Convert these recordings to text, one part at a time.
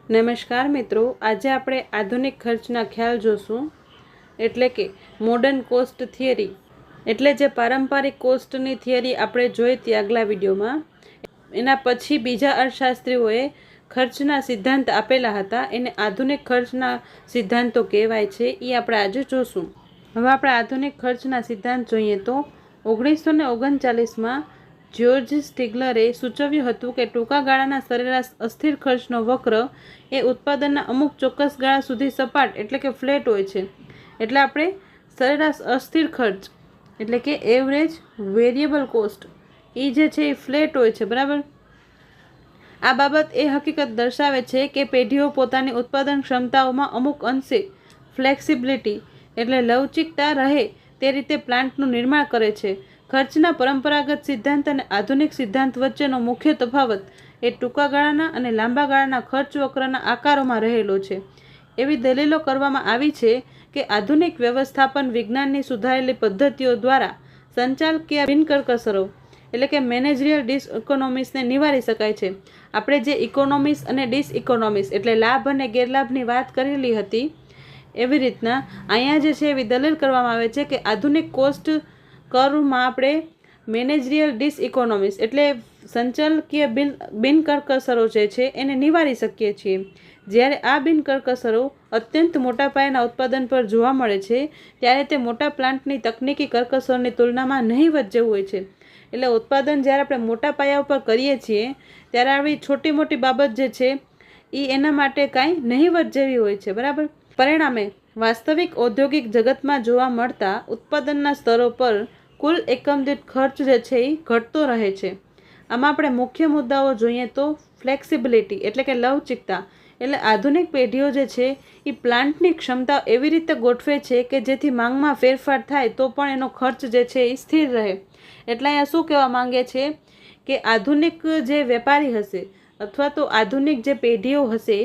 નમસ્કાર મિત્રો, આજે આપણે આધુનિક ખર્ચના ખ્યાલ જોશું, એટલે કે મોડર્ન કોસ્ટ થિયરી. એટલે જે પારંપરિક કોસ્ટની થિયરી આપણે જોઈ હતી આગલા વિડીયોમાં, એના પછી બીજા અર્થશાસ્ત્રીઓએ ખર્ચના સિદ્ધાંત આપેલા હતા, એને આધુનિક ખર્ચના સિદ્ધાંતો કહેવાય છે. એ આપણે આજે જોશું. હવે આપણે આધુનિક ખર્ચના સિદ્ધાંત જોઈએ તો 1939માં જ્યોર્જ સ્ટિગ્લરે સૂચવ્યું હતું કે ટૂંકા ગાળાના સરેરાશ અસ્થિર ખર્ચનો વક્ર એ ઉત્પાદનના અમુક ચોક્કસ ગાળા સુધી સપાટ એટલે કે ફ્લેટ હોય છે. એટલે આપણે સરેરાશ અસ્થિર ખર્ચ એટલે કે એવરેજ વેરિયેબલ કોસ્ટ એ જે છે એ ફ્લેટ હોય છે, બરાબર. આ બાબત એ હકીકત દર્શાવે છે કે પેઢીઓ પોતાની ઉત્પાદન ક્ષમતાઓમાં અમુક અંશે ફ્લેક્સિબિલિટી એટલે લવચિકતા રહે તે રીતે પ્લાન્ટનું નિર્માણ કરે છે. ખર્ચના પરંપરાગત સિદ્ધાંત અને આધુનિક સિદ્ધાંત વચ્ચેનો મુખ્ય તફાવત એ ટૂંકા ગાળાના અને લાંબા ગાળાના ખર્ચ વક્રના આકારોમાં રહેલો છે. એવી દલીલો કરવામાં આવી છે કે આધુનિક વ્યવસ્થાપન વિજ્ઞાનની સુધારેલી પદ્ધતિઓ દ્વારા સંચાલકીય બિનકરકસરો એટલે કે મેનેજરિયલ ડિસઇકોનોમિક્સને નિવારી શકાય છે. આપણે જે ઇકોનોમિક્સ અને ડિસઇકોનોમિક્સ એટલે લાભ અને ગેરલાભની વાત કરેલી હતી, એવી રીતના અહીંયા જે છે એવી દલીલ કરવામાં આવે છે કે આધુનિક કોસ્ટ કર્વમાં આપણે મેનેજરિયલ ડિસઇકોનોમિક્સ એટલે સંચાલકીય બિનકરકસરો જે છે એને નિવારી શકીએ છીએ. જ્યારે આ બિનકરકસરો અત્યંત મોટા પાયાના ઉત્પાદન પર જોવા મળે છે, ત્યારે તે મોટા પ્લાન્ટની તકનીકી કરકસરોની તુલનામાં નહીવત જેવું હોય છે. એટલે ઉત્પાદન જ્યારે આપણે મોટા પાયા ઉપર કરીએ છીએ, ત્યારે આવી છોટી મોટી બાબત જે છે એ એના માટે કાંઈ નહીવત જેવી હોય છે, બરાબર. પરિણામે વાસ્તવિક ઔદ્યોગિક જગતમાં જોવા મળતા ઉત્પાદનના સ્તરો પર કુલ એકમ દીઠ ખર્ચ જે છે એ ઘટતો રહે છે. આમાં આપણે મુખ્ય મુદ્દાઓ જોઈએ તો ફ્લેક્સિબિલિટી એટલે કે લવચિકતા. એટલે આધુનિક પેઢીઓ જે છે એ પ્લાન્ટની ક્ષમતા એવી રીતે ગોઠવે છે કે જેથી માંગમાં ફેરફાર થાય તો પણ એનો ખર્ચ જે છે એ સ્થિર રહે. એટલે અહીંયા શું કહેવા માંગે છે કે આધુનિક જે વેપારી હશે અથવા તો આધુનિક જે પેઢીઓ હશે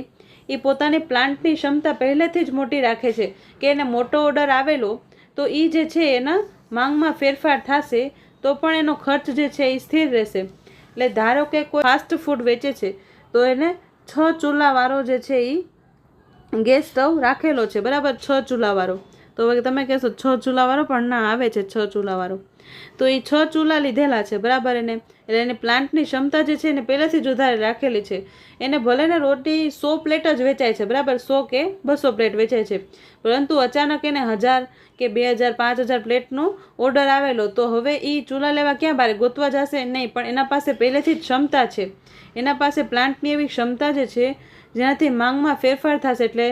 એ પોતાની પ્લાન્ટની ક્ષમતા પહેલેથી જ મોટી રાખે છે કે એને મોટો ઓર્ડર આવેલો તો એ જે છે એના માંગમાં ફેરફાર થશે તો પણ એનો ખર્ચ જે છે એ સ્થિર રહેશે. એટલે ધારો કે કોઈ ફાસ્ટ ફૂડ વેચે છે તો એને 6 ચૂલાવાળો જે છે એ ગેસ સ્ટવ રાખેલો છે, બરાબર. 6 ચૂલાવાળો. તો હવે તમે કહેશો 6 ચૂલાવાળો પણ ના આવે છે 6 ચૂલાવાળો. તો એ 6 ચૂલા લીધેલા છે, બરાબર. એટલે એની પ્લાન્ટની ક્ષમતા જે છે એને પહેલેથી જ વધારે રાખેલી છે. એને ભલે ને રોટી 100 પ્લેટ જ વેચાય છે, બરાબર. 100 કે 200 પ્લેટ વેચાય છે, પરંતુ અચાનક એને 1000 કે 2000 5000 પ્લેટનો ઓર્ડર આવેલો તો હવે એ ચૂલા લેવા ક્યાં બારે ગોતવા જશે? નહીં, પણ એના પાસે પહેલેથી જ ક્ષમતા છે. એના પાસે પ્લાન્ટની એવી ક્ષમતા જે છે જેનાથી માંગમાં ફેરફાર થશે. એટલે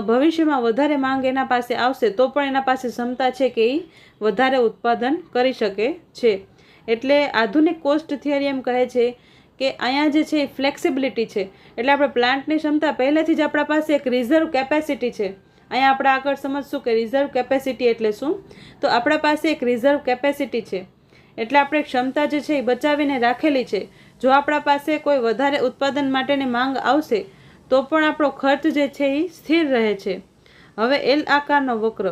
ભવિષ્યમાં વધારે માંગ એના પાસે આવશે તો પણ એના પાસે ક્ષમતા છે કે એ વધારે ઉત્પાદન કરી શકે છે. એટલે આધુનિક કોસ્ટ થિયરી એમ કહે છે કે અહીંયા જે છે એ ફ્લેક્સિબિલિટી છે. એટલે આપણે પ્લાન્ટની ક્ષમતા પહેલેથી જ આપણા પાસે એક રિઝર્વ કેપેસિટી છે. અહીંયા આપણે આગળ સમજશું કે રિઝર્વ કેપેસિટી એટલે શું. તો આપણા પાસે એક રિઝર્વ કેપેસિટી છે, એટલે આપણે ક્ષમતા જે છે એ બચાવીને રાખેલી છે. જો આપણા પાસે કોઈ વધારે ઉત્પાદન માટેની માંગ આવશે તો પણ આપણો ખર્ચ જે છે એ સ્થિર રહે છે. હવે એલ આકારનો વક્ર,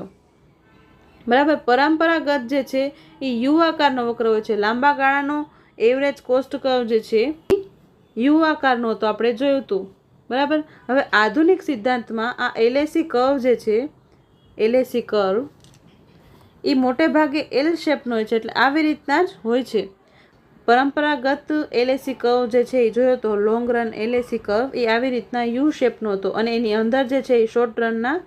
બરાબર. પરંપરાગત જે છે એ યુ આકારનો વક્ર હોય છે. લાંબા ગાળાનો એવરેજ કોસ્ટ કર્વ જે છે યુ આકારનો હતો, આપણે જોયું હતું, બરાબર. હવે આધુનિક સિદ્ધાંતમાં આ એલએસી કર્વ જે છે, એલએસી કર્વ એ મોટે ભાગે એલ શેપનો હોય છે. એટલે આવી રીતના જ હોય છે. પરંપરાગત એલએસી કર્વ જે છે એ જોયો તો લોંગ રન એલએસી કર્વ એ આવી રીતના યુ શેપનો હતો અને એની અંદર જે છે એ શોર્ટ રનના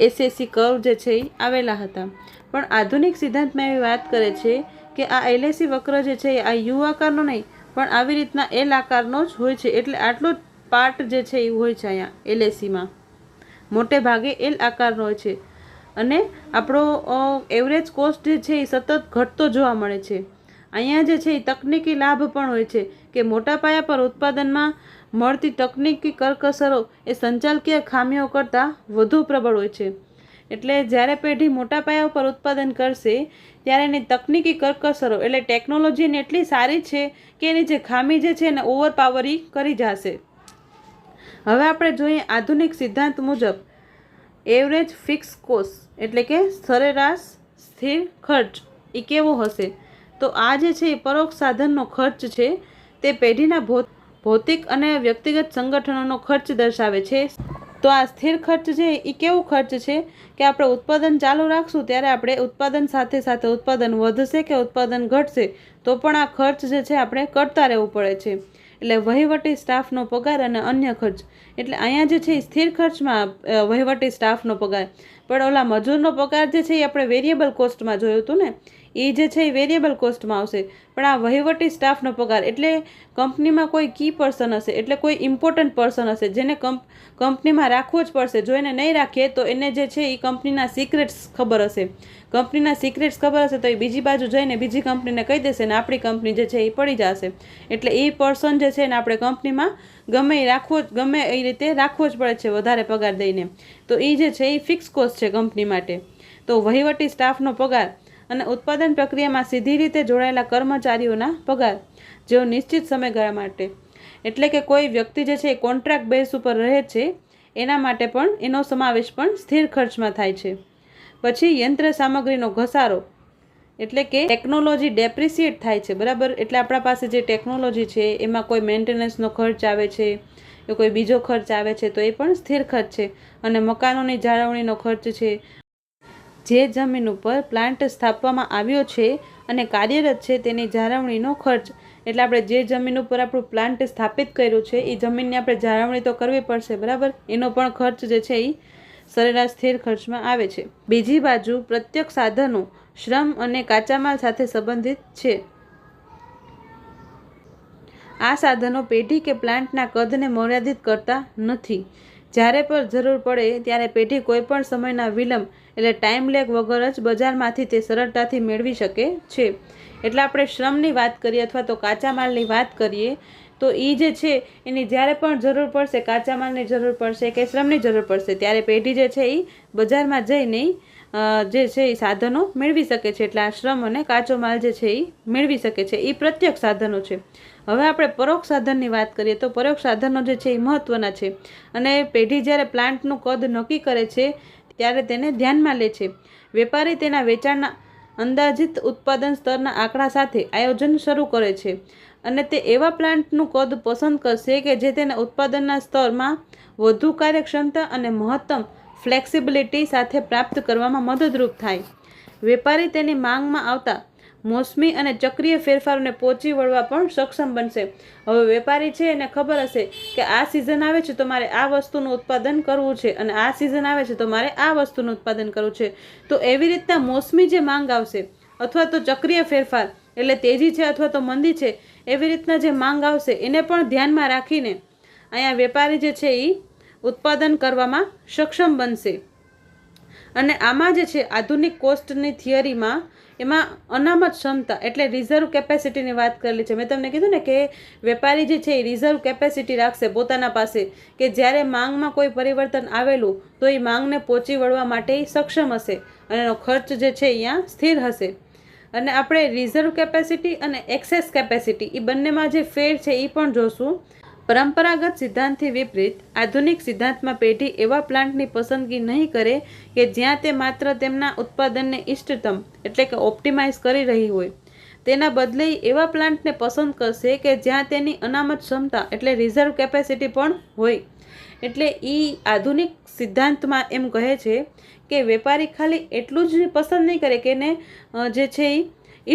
એસએસી કર્વ જે છે એ આવેલા હતા. પણ આધુનિક સિદ્ધાંતમાં એવી વાત કરે છે કે આ એલએસી વક્ર જે છે આ યુ આકારનો નહીં પણ આવી રીતના એલ આકારનો જ હોય છે. એટલે આટલો જ પાર્ટ જે છે એ હોય છે અહીંયા એલએસીમાં, મોટે ભાગે એલ આકારનો હોય છે. અને આપણો એવરેજ કોસ્ટ જે છે એ સતત ઘટતો જોવા મળે છે. અહીંયા જે છે એ તકનીકી લાભ પણ હોય છે કે મોટા પાયા પર ઉત્પાદનમાં મળતી તકનીકી કરકસરો એ સંચાલકીય ખામીઓ કરતાં વધુ પ્રબળ હોય છે. એટલે જ્યારે પેઢી મોટા પાયા ઉપર ઉત્પાદન કરશે ત્યારે એની તકનીકી કરકસરો એટલે ટેકનોલોજીને એટલી સારી છે કે એની જે ખામી જે છે એને ઓવરપાવરી કરી જશે. હવે આપણે જોઈએ આધુનિક સિદ્ધાંત મુજબ એવરેજ ફિક્સ કોસ્ટ એટલે કે સરેરાશ સ્થિર ખર્ચ એ કેવો હશે. તો આ જે છે એ પરોક્ષ સાધનનો ખર્ચ છે તે પેઢીના ભૌતિક અને વ્યક્તિગત સંગઠનોનો ખર્ચ દર્શાવે છે. તો આ સ્થિર ખર્ચ છે એ કેવું ખર્ચ છે કે આપણે ઉત્પાદન ચાલુ રાખશું ત્યારે આપણે ઉત્પાદન સાથે સાથે ઉત્પાદન વધશે કે ઉત્પાદન ઘટશે તો પણ આ ખર્ચ જે છે આપણે કરતા રહેવું પડે છે. એટલે વહીવટી સ્ટાફનો પગાર અને અન્ય ખર્ચ. એટલે અહીંયા જે છે એ સ્થિર ખર્ચમાં વહીવટી સ્ટાફનો પગાર, પણ ઓલા મજૂરનો પગાર જે છે એ આપણે વેરિયેબલ કોસ્ટમાં જોયું હતું ને, એ જે છે એ વેરિયેબલ કોસ્ટમાં આવશે. પણ આ વહીવટી સ્ટાફનો પગાર એટલે કંપનીમાં કોઈ કી પર્સન હશે, એટલે કોઈ ઇમ્પોર્ટન્ટ પર્સન હશે જેને કંપનીમાં રાખવો જ પડશે. જો એને નહીં રાખીએ તો એને જે છે એ કંપનીના સિક્રેટ્સ ખબર હશે. કંપનીના સિક્રેટ્સ ખબર હશે તો એ બીજી બાજુ જઈને બીજી કંપનીને કહી દેશે ને આપણી કંપની જે છે એ પડી જશે. એટલે એ પર્સન જે છે ને આપણે કંપનીમાં ગમે એ રીતે રાખવો જ પડે છે વધારે પગાર દઈને. તો એ જે છે એ ફિક્સ કોસ્ટ છે કંપની માટે. તો વહીવટી સ્ટાફનો પગાર અને ઉત્પાદન પ્રક્રિયામાં સીધી રીતે જોડાયેલા કર્મચારીઓના પગાર જેઓ નિશ્ચિત સમયગાળા માટે, એટલે કે કોઈ વ્યક્તિ જે છે એ કોન્ટ્રાક્ટ બેઝ ઉપર રહે છે એના માટે પણ એનો સમાવેશ પણ સ્થિર ખર્ચમાં થાય છે. પછી યંત્ર સામગ્રીનો ઘસારો, એટલે કે ટેકનોલોજી ડેપ્રિસિએટ થાય છે, બરાબર. એટલે આપણા પાસે જે ટેકનોલોજી છે એમાં કોઈ મેન્ટેનન્સનો ખર્ચ આવે છે કે કોઈ બીજો ખર્ચ આવે છે તો એ પણ સ્થિર ખર્ચ છે. અને મકાનોની જાળવણીનો ખર્ચ છે. જે જમીન ઉપર પ્લાન્ટ સ્થાપવામાં આવ્યો છે અને કાર્યરત છે તેની જાળવણીનો ખર્ચ, એટલે આપણે જે જમીન ઉપર આપણું પ્લાન્ટ સ્થાપિત કર્યું છે એ જમીનની આપણે જાળવણી તો કરવી પડશે, બરાબર. એનો પણ ખર્ચ જે છે એ સરેરાશ સ્થિર ખર્ચમાં આવે છે. બીજી બાજુ પ્રત્યક્ષ સાધનો, શ્રમ અને કાચા માલ સાથે સંબંધિત છે. આ સાધનો પેઢી કે પ્લાન્ટના કદને મર્યાદિત કરતા નથી. જ્યારે પણ જરૂર પડે ત્યારે પેઢી કોઈપણ સમયના વિલંબ એટલે ટાઈમ લેગ વગર જ બજારમાંથી તે સરળતાથી મેળવી શકે છે. એટલે આપણે શ્રમની વાત કરીએ અથવા તો કાચા માલની વાત કરીએ તો એ જે છે એની જ્યારે પણ જરૂર પડશે, કાચા માલની જરૂર પડશે કે શ્રમની જરૂર પડશે ત્યારે પેઢી જે છે એ બજારમાં જઈને જે છે એ સાધનો મેળવી શકે છે. એટલે આ શ્રમ અને કાચો માલ જે છે એ મેળવી શકે છે. એ પ્રત્યક્ષ સાધનો છે. હવે આપણે પરોક્ષ સાધનની વાત કરીએ તો પરોક્ષ સાધનો જે છે એ મહત્ત્વના છે. અને પેઢી જ્યારે પ્લાન્ટનું કદ નક્કી કરે છે ત્યારે તેને ધ્યાનમાં લે છે. વેપારી તેના વેચાણના અંદાજિત ઉત્પાદન સ્તરના આંકડા સાથે આયોજન શરૂ કરે છે અને તે એવા પ્લાન્ટનું કદ પસંદ કરશે કે જે તેના ઉત્પાદનના સ્તરમાં વધુ કાર્યક્ષમતા અને મહત્તમ ફ્લેક્સિબિલિટી સાથે પ્રાપ્ત કરવામાં મદદરૂપ થાય. વેપારી તેની માંગમાં આવતા મોસમી અને ચક્રીય ફેરફારોને પહોંચી વળવા પણ સક્ષમ બનશે. હવે વેપારી છે એને ખબર હશે કે આ સિઝન આવે છે તો મારે આ વસ્તુનું ઉત્પાદન કરવું છે અને આ સિઝન આવે છે તો મારે આ વસ્તુનું ઉત્પાદન કરવું છે. તો એવી રીતના મોસમી જે માંગ આવશે અથવા તો ચક્રીય ફેરફાર એટલે તેજી છે અથવા તો મંદી છે, એવી રીતના જે માંગ આવશે એને પણ ધ્યાનમાં રાખીને અહીંયા વેપારી જે છે એ ઉત્પાદન કરવામાં સક્ષમ બનશે. અને આમાં જે છે આધુનિક કોસ્ટની થિયરીમાં એમાં અનામત ક્ષમતા એટલે રિઝર્વ કેપેસિટીની વાત કરેલી છે. મેં તમને કીધું ને કે વેપારી જે છે એ રિઝર્વ કેપેસિટી રાખશે પોતાના પાસે કે જ્યારે માંગમાં કોઈ પરિવર્તન આવેલું તો એ માંગને પહોંચી વળવા માટે સક્ષમ હશે અને એનો ખર્ચ જે છે અહીંયા સ્થિર હશે. અને આપણે રિઝર્વ કેપેસિટી અને એક્સેસ કેપેસિટી એ બંનેમાં જે ફેર છે એ પણ જોશું. પરંપરાગત સિદ્ધાંતથી વિપરીત આધુનિક સિદ્ધાંતમાં પેઢી એવા પ્લાન્ટની પસંદગી નહીં કરે કે જ્યાં તે માત્ર તેમના ઉત્પાદનને ઇષ્ટતમ એટલે કે ઓપ્ટિમાઇઝ કરી રહી હોય. તેના બદલે એવા પ્લાન્ટને પસંદ કરશે કે જ્યાં તેની અનામત ક્ષમતા એટલે રિઝર્વ કેપેસિટી પણ હોય. એટલે એ આધુનિક સિદ્ધાંતમાં એમ કહે છે કે વેપારી ખાલી એટલું જ પસંદ નહીં કરે કે એને જે છે એ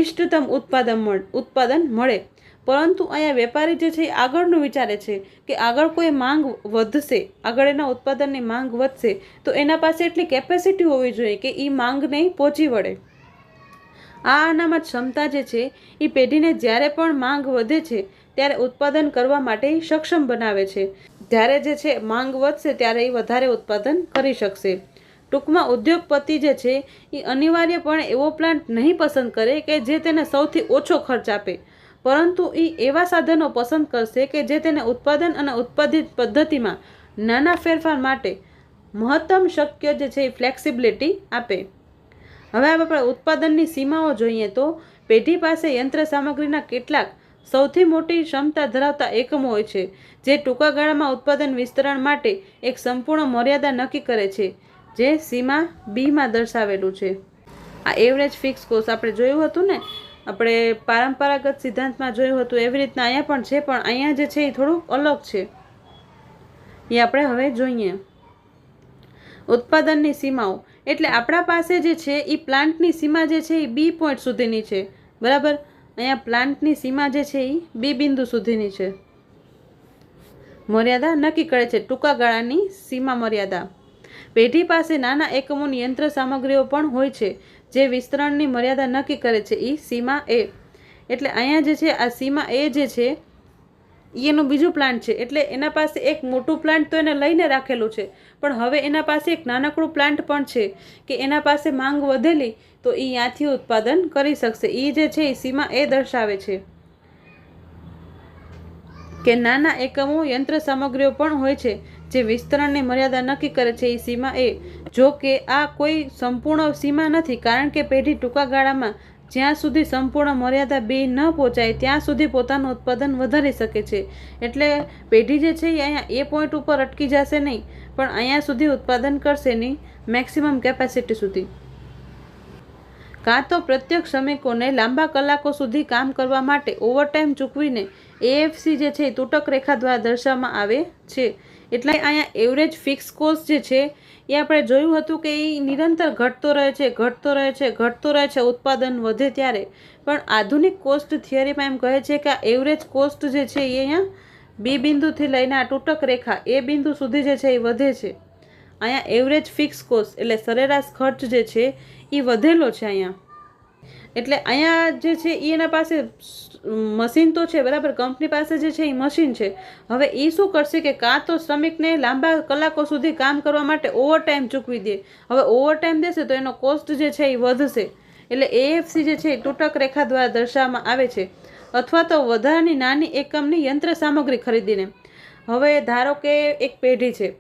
ઇષ્ટતમ ઉત્પાદન મળે, પરંતુ અહીંયા વેપારી જે છે એ આગળનું વિચારે છે કે આગળ કોઈ માંગ વધશે, આગળ એના ઉત્પાદનની માંગ વધશે તો એના પાસે એટલી કેપેસિટી હોવી જોઈએ કે એ માંગને પહોંચી વળે. આ અનામત ક્ષમતા જે છે એ પેઢીને જ્યારે પણ માંગ વધે છે ત્યારે ઉત્પાદન કરવા માટે સક્ષમ બનાવે છે. જ્યારે જે છે માંગ વધશે ત્યારે એ વધારે ઉત્પાદન કરી શકશે. ટૂંકમાં ઉદ્યોગપતિ જે છે એ અનિવાર્યપણે એવો પ્લાન્ટ નહીં પસંદ કરે કે જે તેને સૌથી ઓછો ખર્ચ આપે, પરંતુ એ એવા સાધનો પસંદ કરશે કે જે તેને ઉત્પાદન અને ઉત્પાદિત પદ્ધતિમાં નાના ફેરફાર માટે મહત્તમ શક્ય જે છે એ ફ્લેક્સિબિલિટી આપે. હવે આપણે ઉત્પાદનની સીમાઓ જોઈએ તો પેઢી પાસે યંત્ર સામગ્રીના કેટલાક સૌથી મોટી ક્ષમતા ધરાવતા એકમો હોય છે જે ટૂંકા ગાળામાં ઉત્પાદન વિસ્તરણ માટે એક સંપૂર્ણ મર્યાદા નક્કી કરે છે, જે સીમા બીમાં દર્શાવેલું છે. આ એવરેજ ફિક્સ કોસ્ટ આપણે જોયું હતું ને આપણે પરંપરાગત સિદ્ધાંતમાં જોયું હતું એવી રીતના અહીંયા પણ છે, પણ અહીંયા જે છે એ થોડુંક અલગ છે. એ આપણે હવે જોઈએ. ઉત્પાદનની સીમાઓ એટલે આપણા પાસે જે છે એ પ્લાન્ટની સીમા જે છે એ બી પોઈન્ટ સુધીની છે. બરાબર, અહીંયા પ્લાન્ટની સીમા જે છે એ બી બિંદુ સુધીની છે. મર્યાદા નક્કી કરે છે ટૂંકા ગાળાની સીમા મર્યાદા. પેઢી પાસે નાના એકમોની યંત્ર સામગ્રીઓ પણ હોય છે જે વિસ્તરણની મર્યાદા નક્કી કરે છે. એ સીમા એ એટલે અહીંયા જે છે આ સીમા એ જે છે એનું બીજું પ્લાન્ટ છે. એટલે એના પાસે એક મોટું પ્લાન્ટ તો એને લઈને રાખેલું છે, પણ હવે એના પાસે એક નાનકડું પ્લાન્ટ પણ છે કે એના પાસે માંગ વધેલી તો એ ત્યાંથી ઉત્પાદન કરી શકશે. એ જે છે એ સીમા એ દર્શાવે છે કે નાના એકમો યંત્ર સામગ્રીઓ પણ હોય છે જે વિસ્તરણની મર્યાદા નક્કી કરે છે. એ સીમા એ. જો કે આ કોઈ સંપૂર્ણ સીમા નથી, કારણ કે પેઢી ટૂંકા ગાળામાં જ્યાં સુધી સંપૂર્ણ મર્યાદા બી ન પહોંચાય ત્યાં સુધી પોતાનું ઉત્પાદન વધારી શકે છે. એટલે પેઢી જે છે એ અહીંયા એ પોઈન્ટ ઉપર અટકી જશે નહીં, પણ અહીંયા સુધી ઉત્પાદન કરશે નહીં, મેક્સિમમ કેપેસિટી સુધી. કાં તો પ્રત્યક્ષ શ્રમિકોને લાંબા કલાકો સુધી કામ કરવા માટે ઓવરટાઈમ ચૂકવીને એએફસી જે છે એ તૂટક રેખા દ્વારા દર્શાવવામાં આવે છે. એટલે અહીંયા એવરેજ ફિક્સ કોસ્ટ જે છે એ આપણે જોયું હતું કે એ નિરંતર ઘટતો રહે છે ઉત્પાદન વધે ત્યારે. પણ આધુનિક કોસ્ટ થિયરીમાં એમ કહે છે કે આ એવરેજ કોસ્ટ જે છે એ અહીંયા બી બિંદુથી લઈને આ તૂટક રેખા એ બિંદુ સુધી જે છે એ વધે છે. અહીંયા એવરેજ ફિક્સ કોસ્ટ એટલે સરેરાશ ખર્ચ જે છે એ વધેલો છે અહીંયા. એટલે અહીંયા જે છે એ એના પાસે મશીન તો છે, બરાબર, કંપની પાસે જે છે એ મશીન છે. હવે એ શું કરશે કે કાં તો શ્રમિકને લાંબા કલાકો સુધી કામ કરવા માટે ઓવરટાઈમ ચૂકવી દે. હવે ઓવરટાઈમ દેશે તો એનો કોસ્ટ જે છે એ વધશે. એટલે એએફસી જે છે એ તૂટક રેખા દ્વારા દર્શાવવામાં આવે છે. અથવા તો વધારાની નાની એકમની યંત્ર સામગ્રી ખરીદીને. હવે ધારો કે એક પેઢી છે,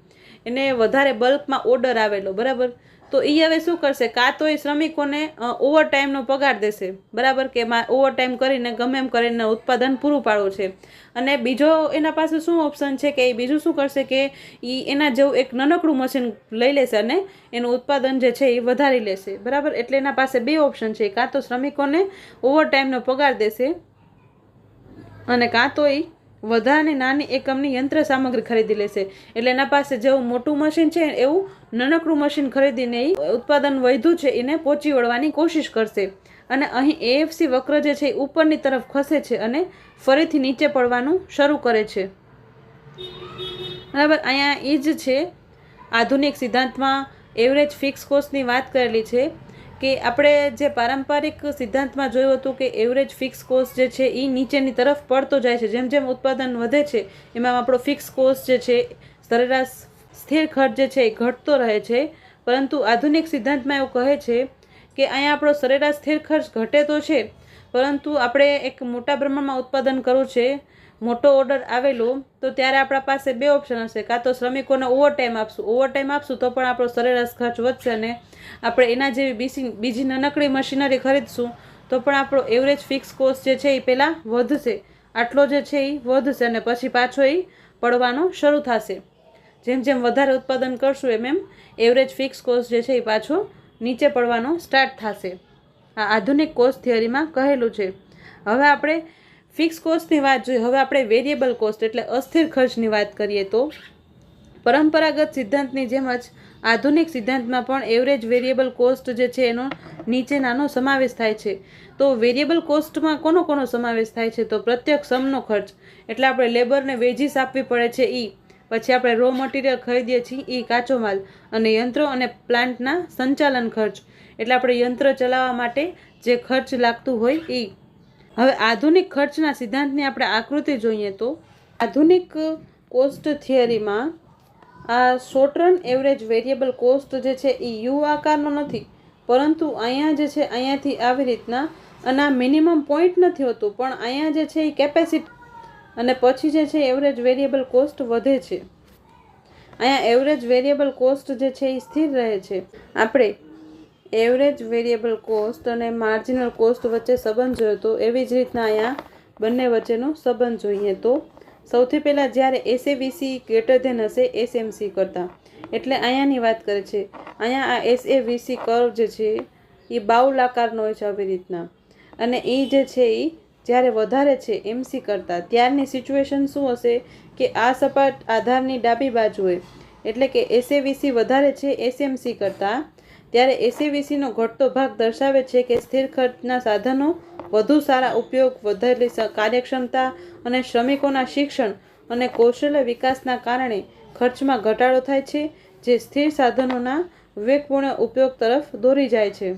એને વધારે બલ્કમાં ઓર્ડર આવેલો, બરાબર, તો એ હવે શું કરશે, કાં તો એ શ્રમિકોને ઓવરટાઈમનો પગાર દેશે, બરાબર, કે ઓવરટાઈમ કરીને ગમે એમ કરીને ઉત્પાદન પૂરું પાડવું છે. અને બીજો એના પાસે શું ઓપ્શન છે કે એ બીજું શું કરશે કે એ એના જેવું એક નાનકડું મશીન લઈ લેશે અને એનું ઉત્પાદન જે છે એ વધારી લેશે, બરાબર. એટલે એના પાસે બે ઓપ્શન છે, કાં તો શ્રમિકોને ઓવરટાઈમનો પગાર દેશે અને કાં તો એ વધારાની નાની એકમની યંત્ર સામગ્રી ખરીદી લેશે. એટલે એના પાસે જેવું મોટું મશીન છે એવું નાનકડું મશીન ખરીદીને એ ઉત્પાદન વધ્યું છે એને પહોંચી વળવાની કોશિશ કરશે. અને અહીં એએફસી વક્ર જે છે એ ઉપરની તરફ ખસે છે અને ફરીથી નીચે પડવાનું શરૂ કરે છે, બરાબર. અહીંયા એ જ છે આધુનિક સિદ્ધાંતમાં એવરેજ ફિક્સ કોસ્ટની વાત કરેલી છે કે આપણે જે પારંપરિક સિદ્ધાંતમાં જોયું હતું કે એવરેજ ફિક્સ કોસ્ટ જે છે એ નીચેની તરફ પડતો જાય છે. જેમ જેમ ઉત્પાદન વધે છે એમાં આપણો ફિક્સ કોસ્ટ જે છે સરેરાશ સ્થિર ખર્ચ જે છે એ ઘટતો રહે છે. પરંતુ આધુનિક સિદ્ધાંતમાં એવું કહે છે કે અહીંયા આપણો સરેરાશ સ્થિર ખર્ચ ઘટે તો છે, પરંતુ આપણે એક મોટા પ્રમાણમાં ઉત્પાદન કરવું છે, મોટો ઓર્ડર આવેલો, તો ત્યારે આપણા પાસે બે ઓપ્શન હશે. કાં તો શ્રમિકોને ઓવરટાઈમ આપશું તો પણ આપણો સરેરાશ ખર્ચ વધશે અને આપણે એના જેવી બીજી નાનકડી મશીનરી ખરીદશું તો પણ આપણો એવરેજ ફિક્સ કોસ્ટ જે છે એ પહેલાં વધશે, આટલો જે છે એ વધશે અને પછી પાછો એ પડવાનો શરૂ થશે. જેમ જેમ વધારે ઉત્પાદન કરશું એમ એવરેજ ફિક્સ કોસ્ટ જે છે એ પાછો નીચે પડવાનો સ્ટાર્ટ થશે. આ આધુનિક કોસ્ટ થિયરીમાં કહેલું છે. હવે આપણે ફિક્સ કોસ્ટની વાત જોઈએ. હવે આપણે વેરિયેબલ કોસ્ટ એટલે અસ્થિર ખર્ચની વાત કરીએ તો પરંપરાગત સિદ્ધાંતની જેમ જ આધુનિક સિદ્ધાંતમાં પણ એવરેજ વેરિયેબલ કોસ્ટ જે છે એનો નીચેનાનો સમાવેશ થાય છે. તો વેરિયેબલ કોસ્ટમાં કોનો સમાવેશ થાય છે? તો પ્રત્યક્ષ શ્રમનો ખર્ચ એટલે આપણે લેબરને વેજીસ આપવી પડે છે એ, પછી આપણે રો મટીરિયલ ખરીદીએ છીએ એ, કાચો માલ, અને યંત્રો અને પ્લાન્ટના સંચાલન ખર્ચ એટલે આપણે યંત્ર ચલાવવા માટે જે ખર્ચ લાગતું હોય એ. હવે આધુનિક ખર્ચના સિદ્ધાંતની આપણે આકૃતિ જોઈએ તો આધુનિક કોસ્ટ થિયરીમાં આ short run average variable cost જે છે એ યુ આકારનો નથી, પરંતુ અહીંયા જે છે અહીંયાથી આવી રીતના, અને આ મિનિમમ પોઈન્ટ નથી હોતું, પણ અહીંયા જે છે એ કેપેસિટી અને પછી જે છે એવરેજ વેરિયેબલ કોસ્ટ વધે છે. અહીંયા એવરેજ વેરિયેબલ કોસ્ટ જે છે એ સ્થિર રહે છે. આપણે એવરેજ વેરિયેબલ કોસ્ટ અને માર્જિનલ કોસ્ટ વચ્ચે સંબંધ જોયો તો એવી જ રીતના અહીંયા બંને વચ્ચેનો સંબંધ જોઈએ તો સૌથી પહેલાં જ્યારે એસએવીસી ગ્રેટર ધેન હશે એસએમસી કરતાં, એટલે અહીંયાની વાત કરે છે. અહીંયા આ એસએવીસી કર્વ જે છે એ બાઉલ આકારનો હોય છે આવી રીતના, અને એ જે છે એ જ્યારે વધારે છે MC કરતાં, ત્યારની સિચ્યુએશન શું હશે કે આ સપાટ આધારની ડાબી બાજુએ એટલે કે SAVC વધારે છે SMC કરતાં, ત્યારે SAVCનો ઘટતો ભાગ દર્શાવે છે કે સ્થિર ખર્ચના સાધનો વધુ સારા ઉપયોગ, વધેલી કાર્યક્ષમતા અને શ્રમિકોના શિક્ષણ અને કૌશલ્ય વિકાસના કારણે ખર્ચમાં ઘટાડો થાય છે, જે સ્થિર સાધનોના વિવેકપૂર્ણ ઉપયોગ તરફ દોરી જાય છે.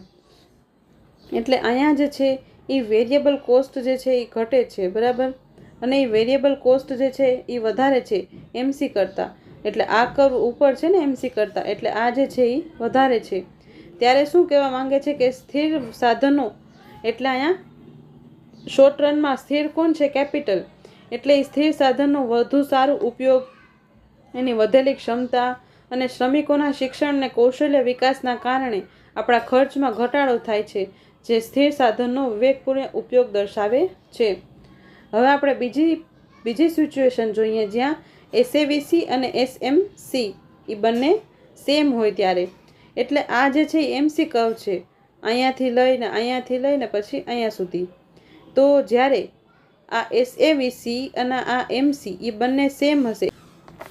એટલે અહીંયા જે છે એ વેરિયેબલ કોસ્ટ જે છે એ ઘટે છે, બરાબર. અને એ વેરિયેબલ કોસ્ટ જે છે એ વધારે છે MC કરતાં, એટલે આ કર્વ ઉપર છે ને MC કરતાં, એટલે આ જે છે એ વધારે છે. ત્યારે શું કહેવા માંગે છે કે સ્થિર સાધનો એટલે અહીંયા શોર્ટ રનમાં સ્થિર કોણ છે? કેપિટલ. એટલે એ સ્થિર સાધનનો વધુ સારો ઉપયોગ, એની વધેલી ક્ષમતા અને શ્રમિકોના શિક્ષણ અને કૌશલ્ય વિકાસના કારણે આપણા ખર્ચમાં ઘટાડો થાય છે, જે સ્થિર સાધનનો વિવેકપૂર્ણ ઉપયોગ દર્શાવે છે. હવે આપણે બીજી સિચ્યુએશન જોઈએ જ્યાં SAVC અને SMC એ બંને સેમ હોય ત્યારે. એટલે આ જે છે એ MC કર્વ છે, અહીંયાથી લઈને પછી અહીંયા સુધી. તો જ્યારે આ SAVC અને આ MC એ બંને સેમ હશે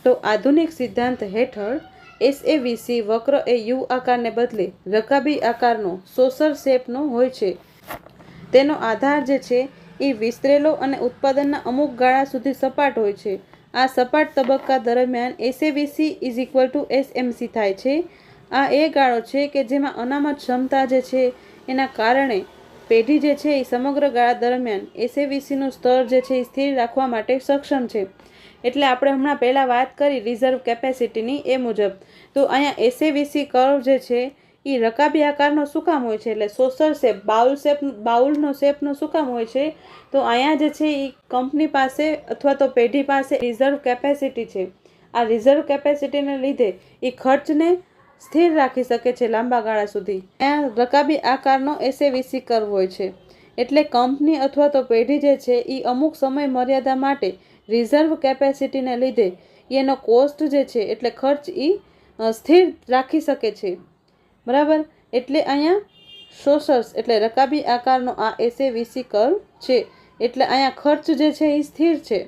તો આધુનિક સિદ્ધાંત હેઠળ SAVC વક્ર એ યુ આકારને બદલે રકાબી આકારનો સોસર શેપનો હોય છે. તેનો આધાર જે છે એ વિસ્તરેલો અને ઉત્પાદનના અમુક ગાળા સુધી સપાટ હોય છે. આ સપાટ તબક્કા દરમિયાન SAVC SMC થાય છે. આ એ ગાળો છે કે જેમાં અનામત ક્ષમતા જે છે એના કારણે પેઢી જે છે એ સમગ્ર ગાળા દરમિયાન SAVCનું સ્તર જે છે એ સ્થિર રાખવા માટે સક્ષમ છે. એટલે આપણે હમણાં પહેલાં વાત કરી રિઝર્વ કેપેસિટીની એ મુજબ. તો અહીંયા SAVC કર્વ જે છે એ રકાબી આકારનો શું કામ હોય છે? એટલે સોસર શેપ, બાઉલનો શેપનો શું કામ હોય છે? તો અહીંયા જે છે એ કંપની પાસે અથવા તો પેઢી પાસે રિઝર્વ કેપેસિટી છે. આ રિઝર્વ કેપેસિટીને લીધે એ ખર્ચને સ્થિર રાખી શકે છે લાંબા ગાળા સુધી. અહીંયા રકાબી આકારનો SAVC કર્વ હોય છે. એટલે કંપની અથવા તો પેઢી જે છે એ અમુક સમય મર્યાદા માટે રિઝર્વ કેપેસિટીને લીધે એનો કોસ્ટ જે છે એટલે ખર્ચ એ સ્થિર રાખી શકે છે, બરાબર. એટલે અહીંયા સોસર્સ એટલે રકાબી આકારનો આ SAVC કર્વ છે. એટલે અહીંયા ખર્ચ જે છે એ સ્થિર છે.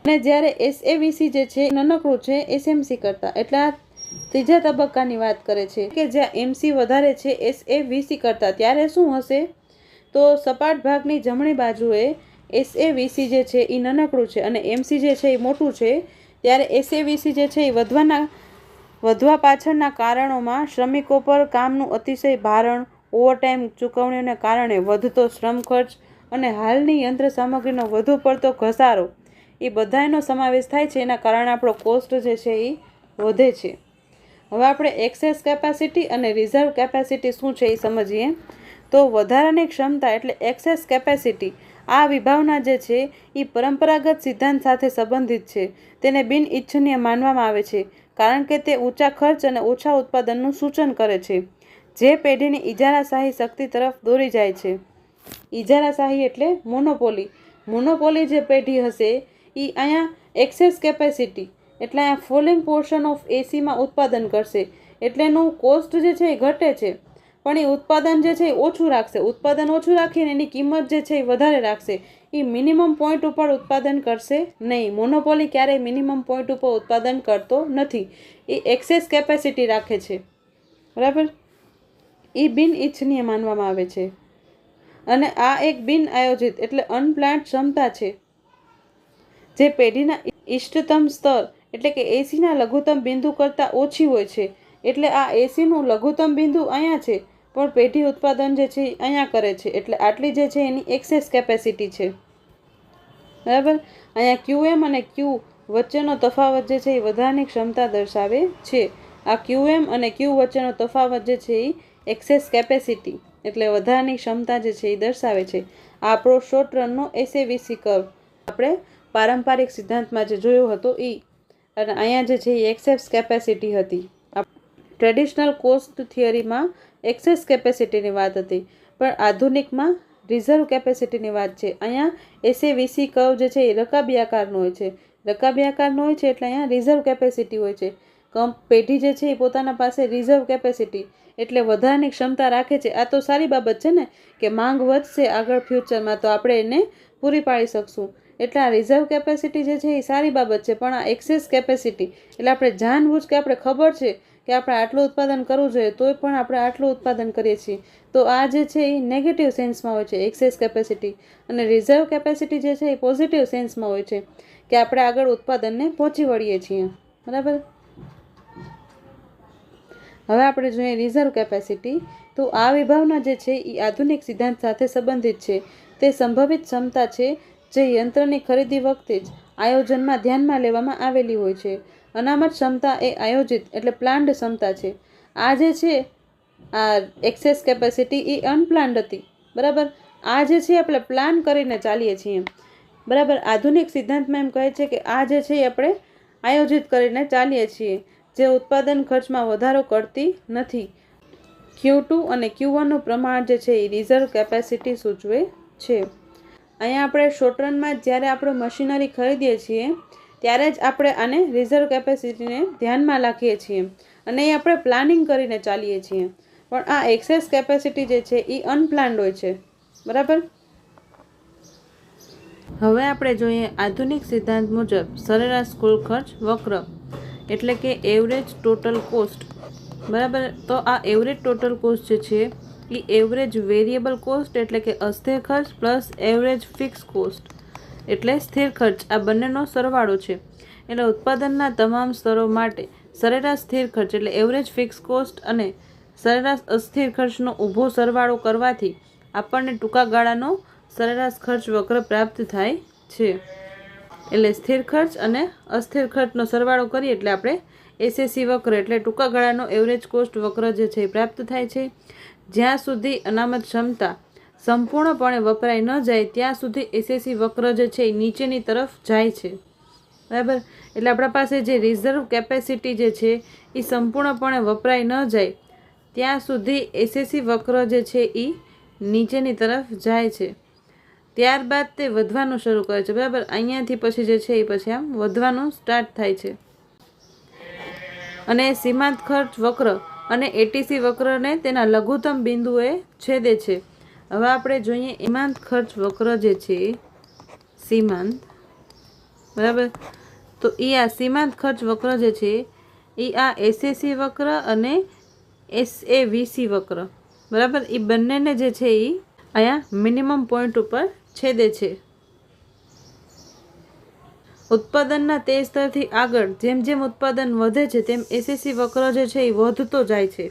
અને જ્યારે SAVC જે છે નાનકડું છે SMC કરતાં, એટલે આ ત્રીજા તબક્કાની વાત કરે છે કે જ્યાં MC વધારે છે SAVC કરતાં, ત્યારે શું હશે? તો સપાટ ભાગની જમણી બાજુએ SAVC જે છે એ નાનકડું છે અને MC જે છે એ મોટું છે. ત્યારે SAVC જે છે એ વધવા પાછળના કારણોમાં શ્રમિકો પર કામનું અતિશય ભારણ, ઓવરટાઈમ ચૂકવણીઓને કારણે વધતો શ્રમ ખર્ચ અને હાલની યંત્ર સામગ્રીનો વધુ પડતો ઘસારો એ બધાનો સમાવેશ થાય છે. એના કારણે આપણો કોસ્ટ જે છે એ વધે છે. હવે આપણે એક્સેસ કેપેસિટી અને રિઝર્વ કેપેસિટી શું છે એ સમજીએ. તો વધારાની ક્ષમતા એટલે એક્સેસ કેપેસિટી, આ વિભાવના જે છે એ પરંપરાગત સિદ્ધાંત સાથે સંબંધિત છે. તેને બિન ઇચ્છનીય માનવામાં આવે છે કારણ કે તે ઊંચા ખર્ચ અને ઓછા ઉત્પાદનનું સૂચન કરે છે, જે પેઢીની ઇજારાશાહી શક્તિ તરફ દોરી જાય છે. ઇજારાશાહી એટલે મોનોપોલી જે પેઢી હશે એ અહીંયા એક્સેસ કેપેસિટી એટલે અહીંયા ફોલિંગ પોર્શન ઓફ ACમાં ઉત્પાદન કરશે. એટલે એનું કોસ્ટ જે છે એ ઘટે છે, પણ એ ઉત્પાદન જે છે એ ઓછું રાખશે. ઉત્પાદન ઓછું રાખીને એની કિંમત જે છે એ વધારે રાખશે. એ મિનિમમ પોઈન્ટ ઉપર ઉત્પાદન કરશે નહીં. મોનોપોલી ક્યારેય મિનિમમ પોઈન્ટ ઉપર ઉત્પાદન કરતો નથી. એ એક્સેસ કેપેસિટી રાખે છે, બરાબર. એ બિન ઇચ્છનીય માનવામાં આવે છે. અને આ એક બિન આયોજિત એટલે અનપ્લાન્ડ ક્ષમતા છે જે પેઢીના ઇષ્ટતમ સ્તર એટલે કે ACના લઘુત્તમ બિંદુ કરતાં ઓછી હોય છે. એટલે આ ACનું લઘુત્તમ બિંદુ અહીંયા છે, પણ પેઢી ઉત્પાદન જે છે એ અહીંયા કરે છે. એટલે આટલી જે છે એની એક્સેસ કેપેસિટી છે, બરાબર. અહીંયા QM અને Q વચ્ચેનો તફાવત જે છે એ વધારાની ક્ષમતા દર્શાવે છે. આ QM અને Q વચ્ચેનો તફાવત જે છે એ એક્સેસ કેપેસિટી એટલે વધારાની ક્ષમતા જે છે એ દર્શાવે છે. આ આપણો શોર્ટ રનનો SAVC કર્વ આપણે પારંપરિક સિદ્ધાંતમાં જે જોયો હતો એ. અને અહીંયા જે છે એ એક્સેસ કેપેસિટી હતી. ટ્રેડિશનલ કોસ્ટ થિયરીમાં એક્સેસ કેપેસિટીની વાત હતી, પણ આધુનિકમાં રિઝર્વ કેપેસિટીની વાત છે. અહીંયા SAVC કર્વ જે છે એ રકાબી આકારનો હોય છે. રકાબી આકારનો હોય છે એટલે અહીંયા રિઝર્વ કેપેસિટી હોય છે. પેઢી જે છે એ પોતાના પાસે રિઝર્વ કેપેસિટી એટલે વધારાની ક્ષમતા રાખે છે. આ તો સારી બાબત છે ને, કે માંગ વધશે આગળ ફ્યુચરમાં તો આપણે એને પૂરી પાડી શકશું. એટલે આ રિઝર્વ કેપેસિટી જે છે એ સારી બાબત છે. પણ આ એક્સેસ કેપેસિટી એટલે આપણે જાણબૂਝ કે આપણે ખબર છે કે આપણે આટલું ઉત્પાદન કરવું જોઈએ તોય પણ આપણે આટલું ઉત્પાદન કરીએ છીએ, તો આ જે છે એ નેગેટિવ સેન્સમાં હોય છે એક્સેસ કેપેસિટી. અને રિઝર્વ કેપેસિટી જે છે એ પોઝિટિવ સેન્સમાં હોય છે કે આપણે આગળ ઉત્પાદનને પહોંચી વળીએ છીએ. બરાબર. હવે આપણે જોઈએ રિઝર્વ કેપેસિટી. તો આ વિભાવના જે છે એ આધુનિક સિદ્ધાંત સાથે સંબંધિત છે. તે સંભવિત ક્ષમતા છે જે યંત્રની ખરીદી વખતે જ આયોજનમાં ધ્યાનમાં લેવામાં આવેલી હોય છે. અનામત ક્ષમતા એ આયોજિત એટલે પ્લાન્ડ ક્ષમતા છે. આ જે છે આ એક્સેસ કેપેસિટી એ અનપ્લાન્ડ હતી. બરાબર. આ જે છે આપણે પ્લાન કરીને ચાલીએ છીએ. બરાબર. આધુનિક સિદ્ધાંતમાં એમ કહે છે કે આ જે છે એ આપણે આયોજિત કરીને ચાલીએ છીએ, જે ઉત્પાદન ખર્ચમાં વધારો કરતી નથી. Q2 અને Q1 નું પ્રમાણ જે છે એ રિઝર્વ કેપેસિટી સૂચવે છે. અહીંયા આપણે શોર્ટ રનમાં જ્યારે આપણે મશીનરી ખરીદીએ છીએ ત્યારે જ આપણે આને રિઝર્વ કેપેસિટીને ધ્યાનમાં રાખીએ છીએ અને એ આપણે પ્લાનિંગ કરીને ચાલીએ છીએ. પણ આ એક્સેસ કેપેસિટી જે છે એ અનપ્લાન્ડ હોય છે. બરાબર. હવે આપણે જોઈએ આધુનિક સિદ્ધાંત મુજબ સરેરાશ કુલ ખર્ચ વક્ર એટલે કે એવરેજ ટોટલ કોસ્ટ. બરાબર. તો આ એવરેજ ટોટલ કોસ્ટ જે છે એ એવરેજ વેરિયેબલ કોસ્ટ એટલે કે અસ્થિર ખર્ચ પ્લસ એવરેજ ફિક્સ કોસ્ટ એટલે સ્થિર ખર્ચ, આ બંનેનો સરવાળો છે. એટલે ઉત્પાદનના તમામ સ્તરો માટે સરેરાશ સ્થિર ખર્ચ એટલે એવરેજ ફિક્સ કોસ્ટ અને સરેરાશ અસ્થિર ખર્ચનો ઊભો સરવાળો કરવાથી આપણને ટૂંકા ગાળાનો સરેરાશ ખર્ચ વક્ર પ્રાપ્ત થાય છે. એટલે સ્થિર ખર્ચ અને અસ્થિર ખર્ચનો સરવાળો કરીએ એટલે આપણે એસએસસી વક્ર એટલે ટૂંકા ગાળાનો એવરેજ કોસ્ટ વક્ર જે છે એ પ્રાપ્ત થાય છે. જ્યાં સુધી અનામત ક્ષમતા સંપૂર્ણપણે વપરાઈ ન જાય ત્યાં સુધી એસએસસી વક્ર જે છે એ નીચેની તરફ જાય છે. બરાબર. એટલે આપણા પાસે જે રિઝર્વ કેપેસિટી જે છે એ સંપૂર્ણપણે વપરાઈ ન જાય ત્યાં સુધી એસએસસી વક્ર જે છે એ નીચેની તરફ જાય છે. ત્યારબાદ તે વધવાનું શરૂ કરે છે. બરાબર. અહીંયાથી પછી જે છે એ પછી આમ વધવાનું સ્ટાર્ટ થાય છે. અને સીમાંત ખર્ચ વક્ર અને એટીસી વક્રને તેના લઘુત્તમ બિંદુએ છેદે છે. હવે આપણે જોઈએ સીમાંત ખર્ચ વક્ર જે છે સીમાંત. બરાબર. તો એ આ સીમાંત ખર્ચ વક્ર જે છે એ આ એસએસસી વક્ર અને એસએવીસી વક્ર બરાબર એ બંનેને જે છે એ અહીંયા મિનિમમ પોઈન્ટ ઉપર છેદે છે. ઉત્પાદનના તે સ્તરથી આગળ જેમ જેમ ઉત્પાદન વધે છે તેમ એસએસસી વક્ર જે છે એ વધતો જાય છે.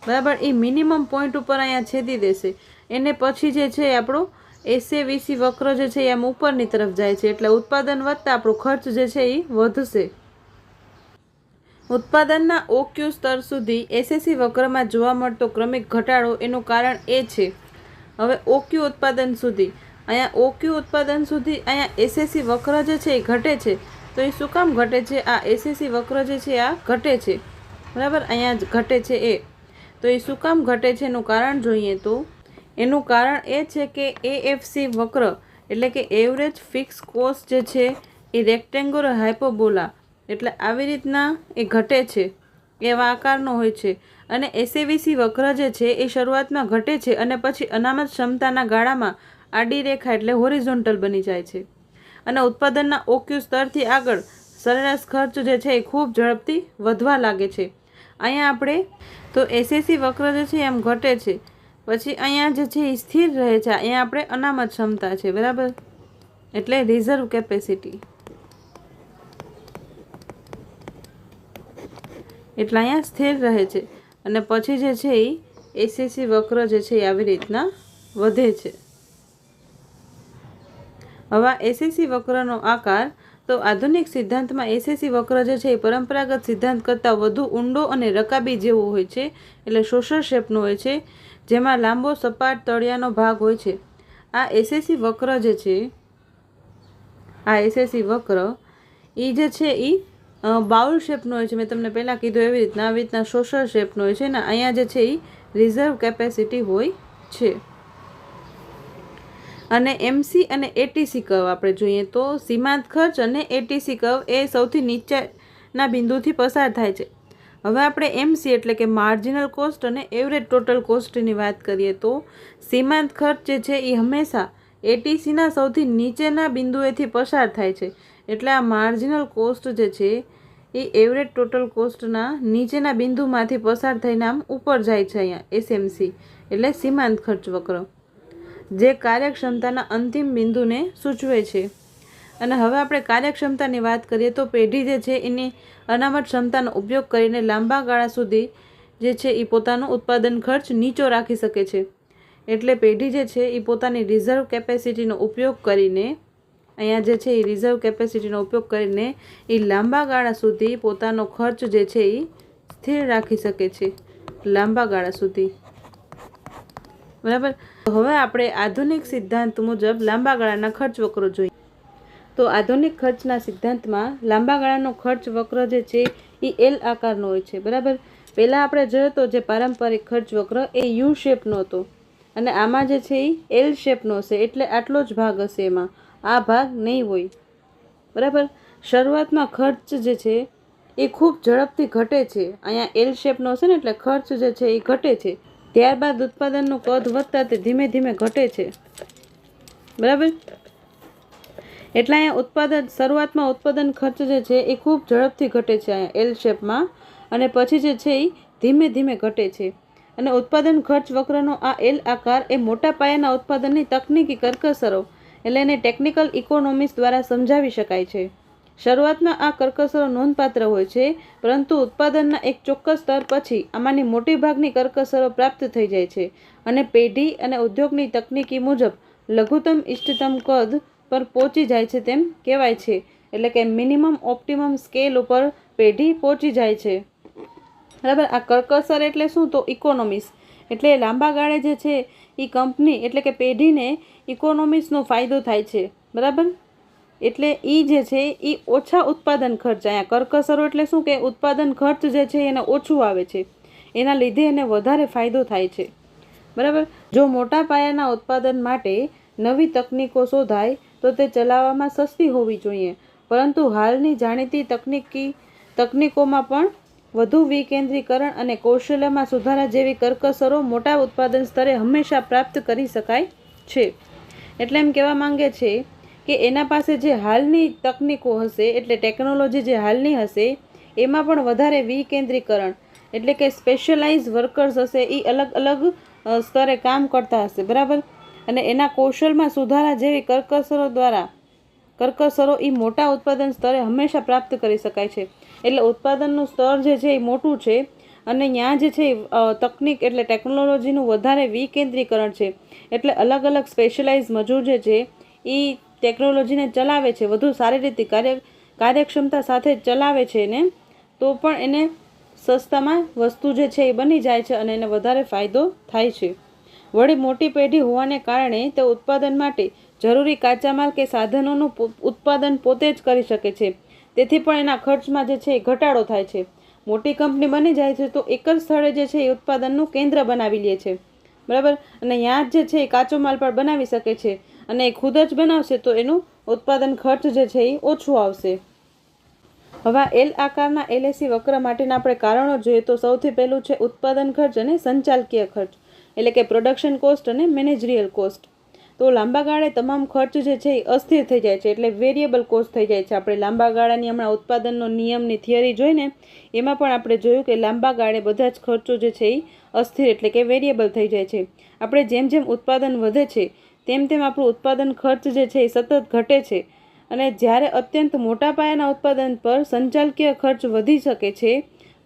બરાબર. એ મિનિમમ પોઈન્ટ ઉપર અહીંયા છેદી દેશે. એને પછી જે છે આપણો એસએવીસી વક્ર જે છે એ આમ ઉપરની તરફ જાય છે. એટલે ઉત્પાદન વધતા આપણો ખર્ચ જે છે એ વધશે. ઉત્પાદનના ઓક્યુ સ્તર સુધી એસએસસી વક્રમાં જોવા મળતો ક્રમિક ઘટાડો એનું કારણ એ છે. હવે ઓક્યુ ઉત્પાદન સુધી અહીંયા ઓક્યુ ઉત્પાદન સુધી અહીંયા એસએસસી વક્ર જે છે એ ઘટે છે. તો એ શું કામ ઘટે છે? આ એસએસસી વક્ર જે છે આ ઘટે છે. બરાબર. અહીંયા ઘટે છે એ. તો એ શું કામ ઘટે છે એનું કારણ જોઈએ તો એનું કારણ એ છે કે એએફસી વક્ર એટલે કે એવરેજ ફિક્સ કોસ્ટ જે છે એ રેક્ટેંગ્યુલર હાઇપોબોલા એટલે આવી રીતના એ ઘટે છે, એવા આકારનો હોય છે. અને એસએવીસી વક્ર જે છે એ શરૂઆતમાં ઘટે છે અને પછી અનામત ક્ષમતાના ગાળામાં આડી રેખા એટલે હોરિઝોન્ટલ બની જાય છે. અને ઉત્પાદનના ઓક્યુ સ્તરથી આગળ સરેરાશ ખર્ચ જે છે એ ખૂબ ઝડપથી વધવા લાગે છે. અહીંયા આપણે તો એસએસસી વક્ર જે છે એમ ઘટે છે, પછી અહીંયા જે છે એ સ્થિર રહે છે. અહીંયા આપણે અનામત ક્ષમતા છે. બરાબર. એટલે રિઝર્વ કેપેસિટી એટલે અહીંયા સ્થિર રહે છે અને પછી જે છે એ એસએસસી વક્ર જે છે એ આવી રીતના વધે છે. હવે એસએસસી વક્રનો આકાર તો આધુનિક સિદ્ધાંતમાં એસએસસી વક્ર જે છે એ પરંપરાગત સિદ્ધાંત કરતાં વધુ ઊંડો અને રકાબી જેવો હોય છે. એટલે સોશર શેપનો હોય છે જેમાં લાંબો સપાટ તળિયાનો ભાગ હોય છે. આ એસએસસી વક્ર જે છે આ એસએસસી વક્ર એ જે છે એ બાઉલ શેપનો હોય છે. મેં તમને પહેલાં કીધું એવી રીતના આવી રીતના સોશર શેપનો હોય છે ને અહીંયા જે છે એ રિઝર્વ કેપેસિટી હોય છે. અને એમસી અને એટીસી કર્વ આપણે જોઈએ તો સીમાંત ખર્ચ અને એટીસી કર્વ એ સૌથી ના બિંદુથી પસાર થાય છે. હવે આપણે MC એટલે કે માર્જિનલ કોસ્ટ અને એવરેજ ટોટલ કોસ્ટની વાત કરીએ તો સીમાંત ખર્ચ જે છે એ હંમેશા ATCના સૌથી નીચેના બિંદુએથી પસાર થાય છે. એટલે આ માર્જિનલ કોસ્ટ જે છે એ એવરેજ ટોટલ કોસ્ટના નીચેના બિંદુમાંથી પસાર થઈને આમ ઉપર જાય છે. અહીંયા SMC એટલે સીમાંત ખર્ચ વક્ર, જે કાર્યક્ષમતાના અંતિમ બિંદુને સૂચવે છે. અને હવે આપણે કાર્યક્ષમતાની વાત કરીએ તો પેઢી જે છે એની અનામત ક્ષમતાનો ઉપયોગ કરીને લાંબા ગાળા સુધી જે છે એ પોતાનું ઉત્પાદન ખર્ચ નીચો રાખી શકે છે. એટલે પેઢી જે છે એ પોતાની રિઝર્વ કેપેસિટીનો ઉપયોગ કરીને, અહીંયા જે છે એ રિઝર્વ કેપેસિટીનો ઉપયોગ કરીને એ લાંબા ગાળા સુધી પોતાનો ખર્ચ જે છે એ સ્થિર રાખી શકે છે, લાંબા ગાળા સુધી. બરાબર. હવે આપણે આધુનિક સિદ્ધાંત મુજબ લાંબા ગાળાના ખર્ચ વક્રો જોઈએ. તો આધુનિક ખર્ચના સિદ્ધાંતમાં લાંબા ગાળાનો ખર્ચ વક્ર જે છે એ L આકારનો હોય છે. બરાબર. પહેલાં આપણે જોયો તો જે પારંપરિક ખર્ચ વક્ર એ U શેપનો હતો અને આમાં જે છે એ L શેપનો હશે. એટલે આટલો જ ભાગ હશે, એમાં આ ભાગ નહીં હોય. બરાબર. શરૂઆતમાં ખર્ચ જે છે એ ખૂબ ઝડપથી ઘટે છે. અહીંયા L શેપનો હશે ને એટલે ખર્ચ જે છે એ ઘટે છે. ત્યારબાદ ઉત્પાદનનું કદ વધતા તે ધીમે ધીમે ઘટે છે. બરાબર. એટલે અહીંયા શરૂઆતમાં ઉત્પાદન ખર્ચ જે છે એ ખૂબ ઝડપથી ઘટે છે અહીંયા L શેપમાં, અને પછી જે છે એ ધીમે ધીમે ઘટે છે. અને ઉત્પાદન ખર્ચ વક્રનો આ L આકાર એ મોટા પાયાના ઉત્પાદનની તકનીકી કરકસરો એટલે એને ટેકનિકલ ઇકોનોમિક્સ દ્વારા સમજાવી શકાય છે. શરૂઆતમાં આ કરકસરો નોંધપાત્ર હોય છે, પરંતુ ઉત્પાદનના એક ચોક્કસ સ્તર પછી આમાંની મોટી ભાગની કરકસરો પ્રાપ્ત થઈ જાય છે અને પેઢી અને ઉદ્યોગની તકનીકી મુજબ લઘુત્તમ ઇષ્ટતમ કદ પર પહોંચી જાય છે તેમ કહેવાય છે. એટલે કે મિનિમમ ઓપ્ટિમમ સ્કેલ ઉપર પેઢી પહોંચી જાય છે. બરાબર. આ કરકસર એટલે શું? તો ઇકોનોમિક્સ. એટલે લાંબા ગાળે જે છે એ કંપની એટલે કે પેઢીને ઇકોનોમિક્સનો ફાયદો થાય છે. બરાબર. એટલે એ જે છે એ ઓછા ઉત્પાદન ખર્ચ, અહીંયા કરકસરો એટલે શું કે ઉત્પાદન ખર્ચ જે છે એને ઓછું આવે છે, એના લીધે એને વધારે ફાયદો થાય છે. બરાબર. જો મોટા પાયાના ઉત્પાદન માટે નવી તકનીકો શોધાય તો તે ચલાવવામાં સસ્તી હોવી જોઈએ, પરંતુ હાલની જાણીતી તકનીકોમાં પણ વધુ વિકેન્દ્રીકરણ અને કૌશલ્યમાં સુધારા જેવી કરકસરો મોટા ઉત્પાદન સ્તરે હંમેશા પ્રાપ્ત કરી શકાય છે. એટલે એમ કહેવા માંગે છે કે એના પાસે જે હાલની તકનીકો હશે એટલે ટેકનોલોજી જે હાલની હશે એમાં પણ વધારે વિકેન્દ્રીકરણ એટલે કે સ્પેશિયલાઇઝ વર્કર્સ હશે, એ અલગ અલગ સ્તરે કામ કરતા હશે. બરાબર. અને એના કૌશલમાં સુધારા જેવી કરકસરો એ મોટા ઉત્પાદન સ્તરે હંમેશા પ્રાપ્ત કરી શકાય છે. એટલે ઉત્પાદનનું સ્તર જે છે એ મોટું છે અને ત્યાં જે છે તકનિક એટલે ટેકનોલોજીનું વધારે વિકેન્દ્રીકરણ છે. એટલે અલગ અલગ સ્પેશિયલાઇઝ મજૂર જે છે એ ટેકનોલોજીને ચલાવે છે, વધુ સારી રીતે કાર્યક્ષમતા સાથે ચલાવે છે ને, તો પણ એને સસ્તામાં વસ્તુ જે છે એ બની જાય છે અને એને વધારે ફાયદો થાય છે. વળી મોટી પેઢી હોવાને કારણે તે ઉત્પાદન માટે જરૂરી કાચા માલ કે સાધનોનું ઉત્પાદન પોતે જ કરી શકે છે. તેથી પણ એના ખર્ચમાં જે છે એ ઘટાડો થાય છે. મોટી કંપની બની જાય છે તો એક જ સ્થળે જે છે એ ઉત્પાદનનું કેન્દ્ર બનાવી લે છે. બરાબર. અને ત્યાં જ જે છે એ કાચો માલ પણ બનાવી શકે છે અને એ ખુદ જ બનાવશે તો એનું ઉત્પાદન ખર્ચ જે છે એ ઓછું આવશે. હવે L આકારના LAC વક્ર માટેના આપણે કારણો જોઈએ તો સૌથી પહેલું છે ઉત્પાદન ખર્ચ અને સંચાલકીય ખર્ચ એટલે કે પ્રોડક્શન કોસ્ટ અને મેનેજરિયલ કોસ્ટ. તો લાંબા ગાળે તમામ ખર્ચ જે છે એ અસ્થિર થઈ જાય છે એટલે વેરિયેબલ કોસ્ટ થઈ જાય છે. આપણે લાંબા ગાળાની હમણાં ઉત્પાદનનો નિયમની થિયરી જોઈને એમાં પણ આપણે જોયું કે લાંબા ગાળે બધા જ ખર્ચો જે છે એ અસ્થિર એટલે કે વેરિયેબલ થઈ જાય છે. આપણે જેમ જેમ ઉત્પાદન વધે છે તેમ તેમ આપણું ઉત્પાદન ખર્ચ જે છે એ સતત ઘટે છે. અને જ્યારે અત્યંત મોટા પાયાના ઉત્પાદન પર સંચાલકીય ખર્ચ વધી શકે છે,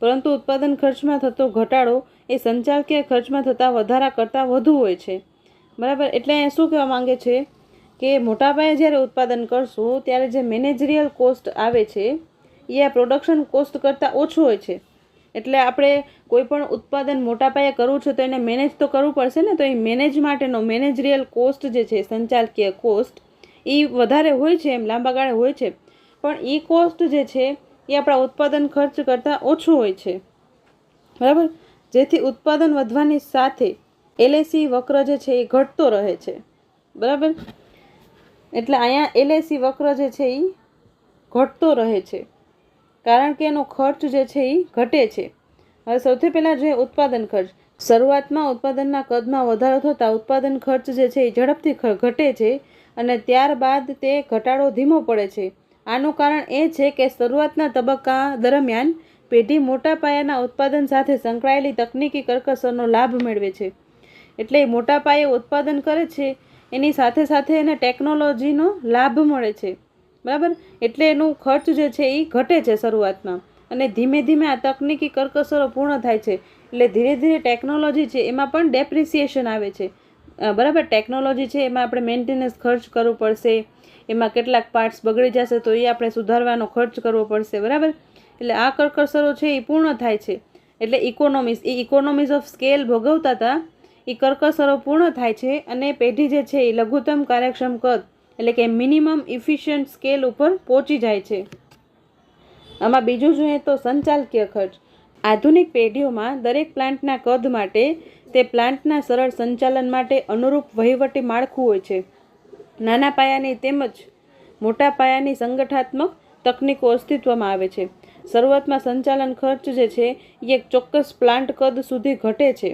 પરંતુ ઉત્પાદન ખર્ચમાં થતો ઘટાડો એ સંચાલકીય ખર્ચમાં થતા વધારા કરતાં વધુ હોય છે. બરાબર. એટલે અહીંયા શું કહેવા માંગે છે કે મોટા પાયે જ્યારે ઉત્પાદન કરશું ત્યારે જે મેનેજરિયલ કોસ્ટ આવે છે એ આ પ્રોડક્શન કોસ્ટ કરતાં ઓછું હોય છે. એટલે આપણે કોઈ પણ ઉત્પાદન મોટા પાયે કરવું છે તો એને મેનેજ તો કરવું પડશે ને, તો એ મેનેજ માટેનો મેનેજરિયલ કોસ્ટ જે છે સંચાલકીય કોસ્ટ એ વધારે હોય છે, એમ લાંબા ગાળે હોય છે, પણ એ કોસ્ટ જે છે એ આપણા ઉત્પાદન ખર્ચ કરતાં ઓછું હોય છે. બરાબર. જેથી ઉત્પાદન વધવાની સાથે LAC વક્ર જે છે એ ઘટતો રહે છે. બરાબર. એટલે અહીંયા LAC વક્ર જે છે એ ઘટતો રહે છે. કારણ કે એનો ખર્ચ જે છે એ ઘટે છે. હવે સૌથી પહેલાં જોઈએ ઉત્પાદન ખર્ચ. શરૂઆતમાં ઉત્પાદનના કદમાં વધારો થતાં ઉત્પાદન ખર્ચ જે છે એ ઝડપથી ઘટે છે અને ત્યારબાદ તે ઘટાડો ધીમો પડે છે. આનું કારણ એ છે કે શરૂઆતના તબક્કા દરમિયાન પેઢી મોટા પાયાના ઉત્પાદન સાથે સંકળાયેલી તકનીકી કરકસરનો લાભ મેળવે છે. એટલે મોટા પાયે ઉત્પાદન કરે છે એની સાથે સાથે એને ટેકનોલોજીનો લાભ મળે છે, બરાબર. એટલે એનું ખર્ચ જે છે એ ઘટે છે શરૂઆતમાં અને ધીમે ધીમે આ તકનીકી કરકસરો પૂર્ણ થાય છે. એટલે ધીરે ધીરે ટેકનોલોજી છે એમાં પણ ડેપ્રિસિએશન આવે છે, બરાબર. ટેકનોલોજી છે એમાં આપણે મેન્ટેનન્સ ખર્ચ કરવો પડશે, એમાં કેટલાક પાર્ટ્સ બગડી જશે તો એ આપણે સુધારવાનો ખર્ચ કરવો પડશે, બરાબર. એટલે આ કરકસરો છે એ પૂર્ણ થાય છે. એટલે ઇકોનોમીઝ ઓફ સ્કેલ ભોગવતા હતા એ કરકસરો પૂર્ણ થાય છે અને પેઢી જે છે એ લઘુત્તમ કાર્યક્ષમ કદ એટલે કે મિનિમમ ઇફિશિયન્ટ સ્કેલ ઉપર પહોંચી જાય છે. આમાં બીજું જોઈએ તો સંચાલકીય ખર્ચ. આધુનિક પેઢીઓમાં દરેક પ્લાન્ટના કદ માટે તે પ્લાન્ટના સરળ સંચાલન માટે અનુરૂપ વહીવટી માળખું હોય છે. નાના પાયાની તેમજ મોટા પાયાની સંગઠનાત્મક તકનીકો અસ્તિત્વમાં આવે છે. શરૂઆતમાં સંચાલન ખર્ચ જે છે એ એક ચોક્કસ પ્લાન્ટ કદ સુધી ઘટે છે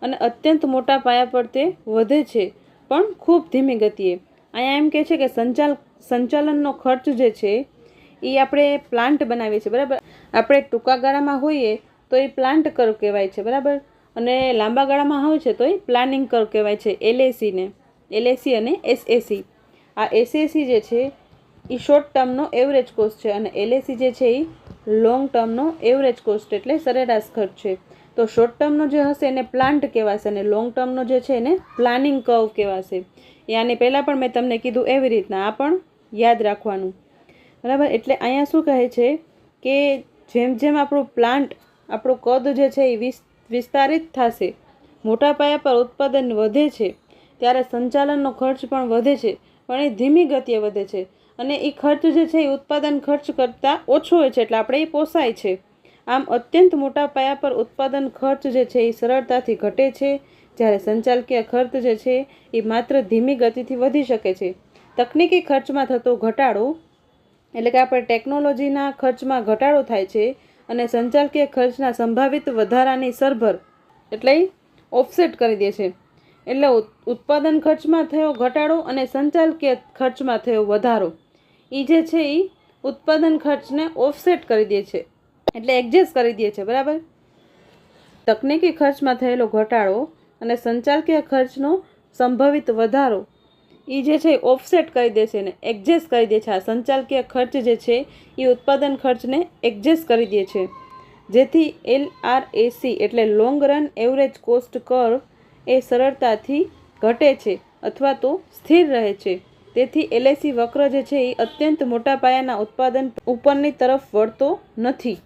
અને અત્યંત મોટા પાયા પર તે વધે છે, પણ ખૂબ ધીમી ગતિએ. અહીંયા એમ કહે છે કે સંચાલનનો ખર્ચ જે છે એ આપણે પ્લાન્ટ બનાવીએ છીએ, બરાબર. આપણે ટૂંકા ગાળામાં હોઈએ તો એ પ્લાન્ટ કર્વ કહેવાય છે, બરાબર. અને લાંબા ગાળામાં હોય છે તો એ પ્લાનિંગ કર્વ કહેવાય છે, LAC અને SAC. આ SAC જે છે એ શોર્ટ ટર્મનો એવરેજ કોસ્ટ છે અને LAC જે છે એ લોંગ ટર્મનો એવરેજ કોસ્ટ એટલે સરેરાશ ખર્ચ છે. તો શોર્ટ ટર્મનો જે હશે એને પ્લાન્ટ કહેવાશે અને લોંગ ટર્મનો જે છે એને પ્લાનિંગ કર્વ કહેવાશે. આની પહેલાં પણ મેં તમને કીધું એવી રીતના આ પણ યાદ રાખવાનું, બરાબર. એટલે અહીંયા શું કહે છે કે જેમ જેમ આપણું કદ જે છે એ વિસ્તારિત થશે, મોટા પાયા પર ઉત્પાદન વધે છે, ત્યારે સંચાલનનો ખર્ચ પણ વધે છે, પણ એ ધીમી ગતિએ વધે છે અને એ ખર્ચ જે છે એ ઉત્પાદન ખર્ચ કરતાં ઓછો હોય છે, એટલે આપણે એ પોસાય છે. આમ અત્યંત મોટા પાયા પર ઉત્પાદન ખર્ચ જે છે એ સરળતાથી ઘટે છે, જ્યારે સંચાલકીય ખર્ચ જે છે એ માત્ર ધીમી ગતિથી વધી શકે છે. તકનીકી ખર્ચમાં થતો ઘટાડો એટલે કે આપણે ટેકનોલોજીના ખર્ચમાં ઘટાડો થાય છે અને સંચાલકીય ખર્ચના સંભવિત વધારાની સરભર એટલે ઓફસેટ કરી દે છે. એટલે ઉત્પાદન ખર્ચમાં થયો ઘટાડો અને સંચાલકીય ખર્ચમાં થયો વધારો એ જે છે એ ઉત્પાદન ખર્ચને ઓફસેટ કરી દે છે, એટલે એડજસ્ટ કરી દે છે, બરાબર. તકનીકી ખર્ચમાં થયેલો ઘટાડો અને સંચાલકીય ખર્ચનો સંભવિત વધારો એ જે છે ઓફસેટ કરી દે છે ને એડજસ્ટ કરી દે છે. આ સંચાલકીય ખર્ચ જે છે એ ઉત્પાદન ખર્ચને એડજસ્ટ કરી દે છે, જેથી LRAC એટલે long run average cost curve એ સરળતાથી ઘટે છે અથવા તો સ્થિર રહે છે. તેથી LAC વક્ર જે છે એ અત્યંત મોટા પાયાના ઉત્પાદન ઉપરની તરફ વળતો નથી.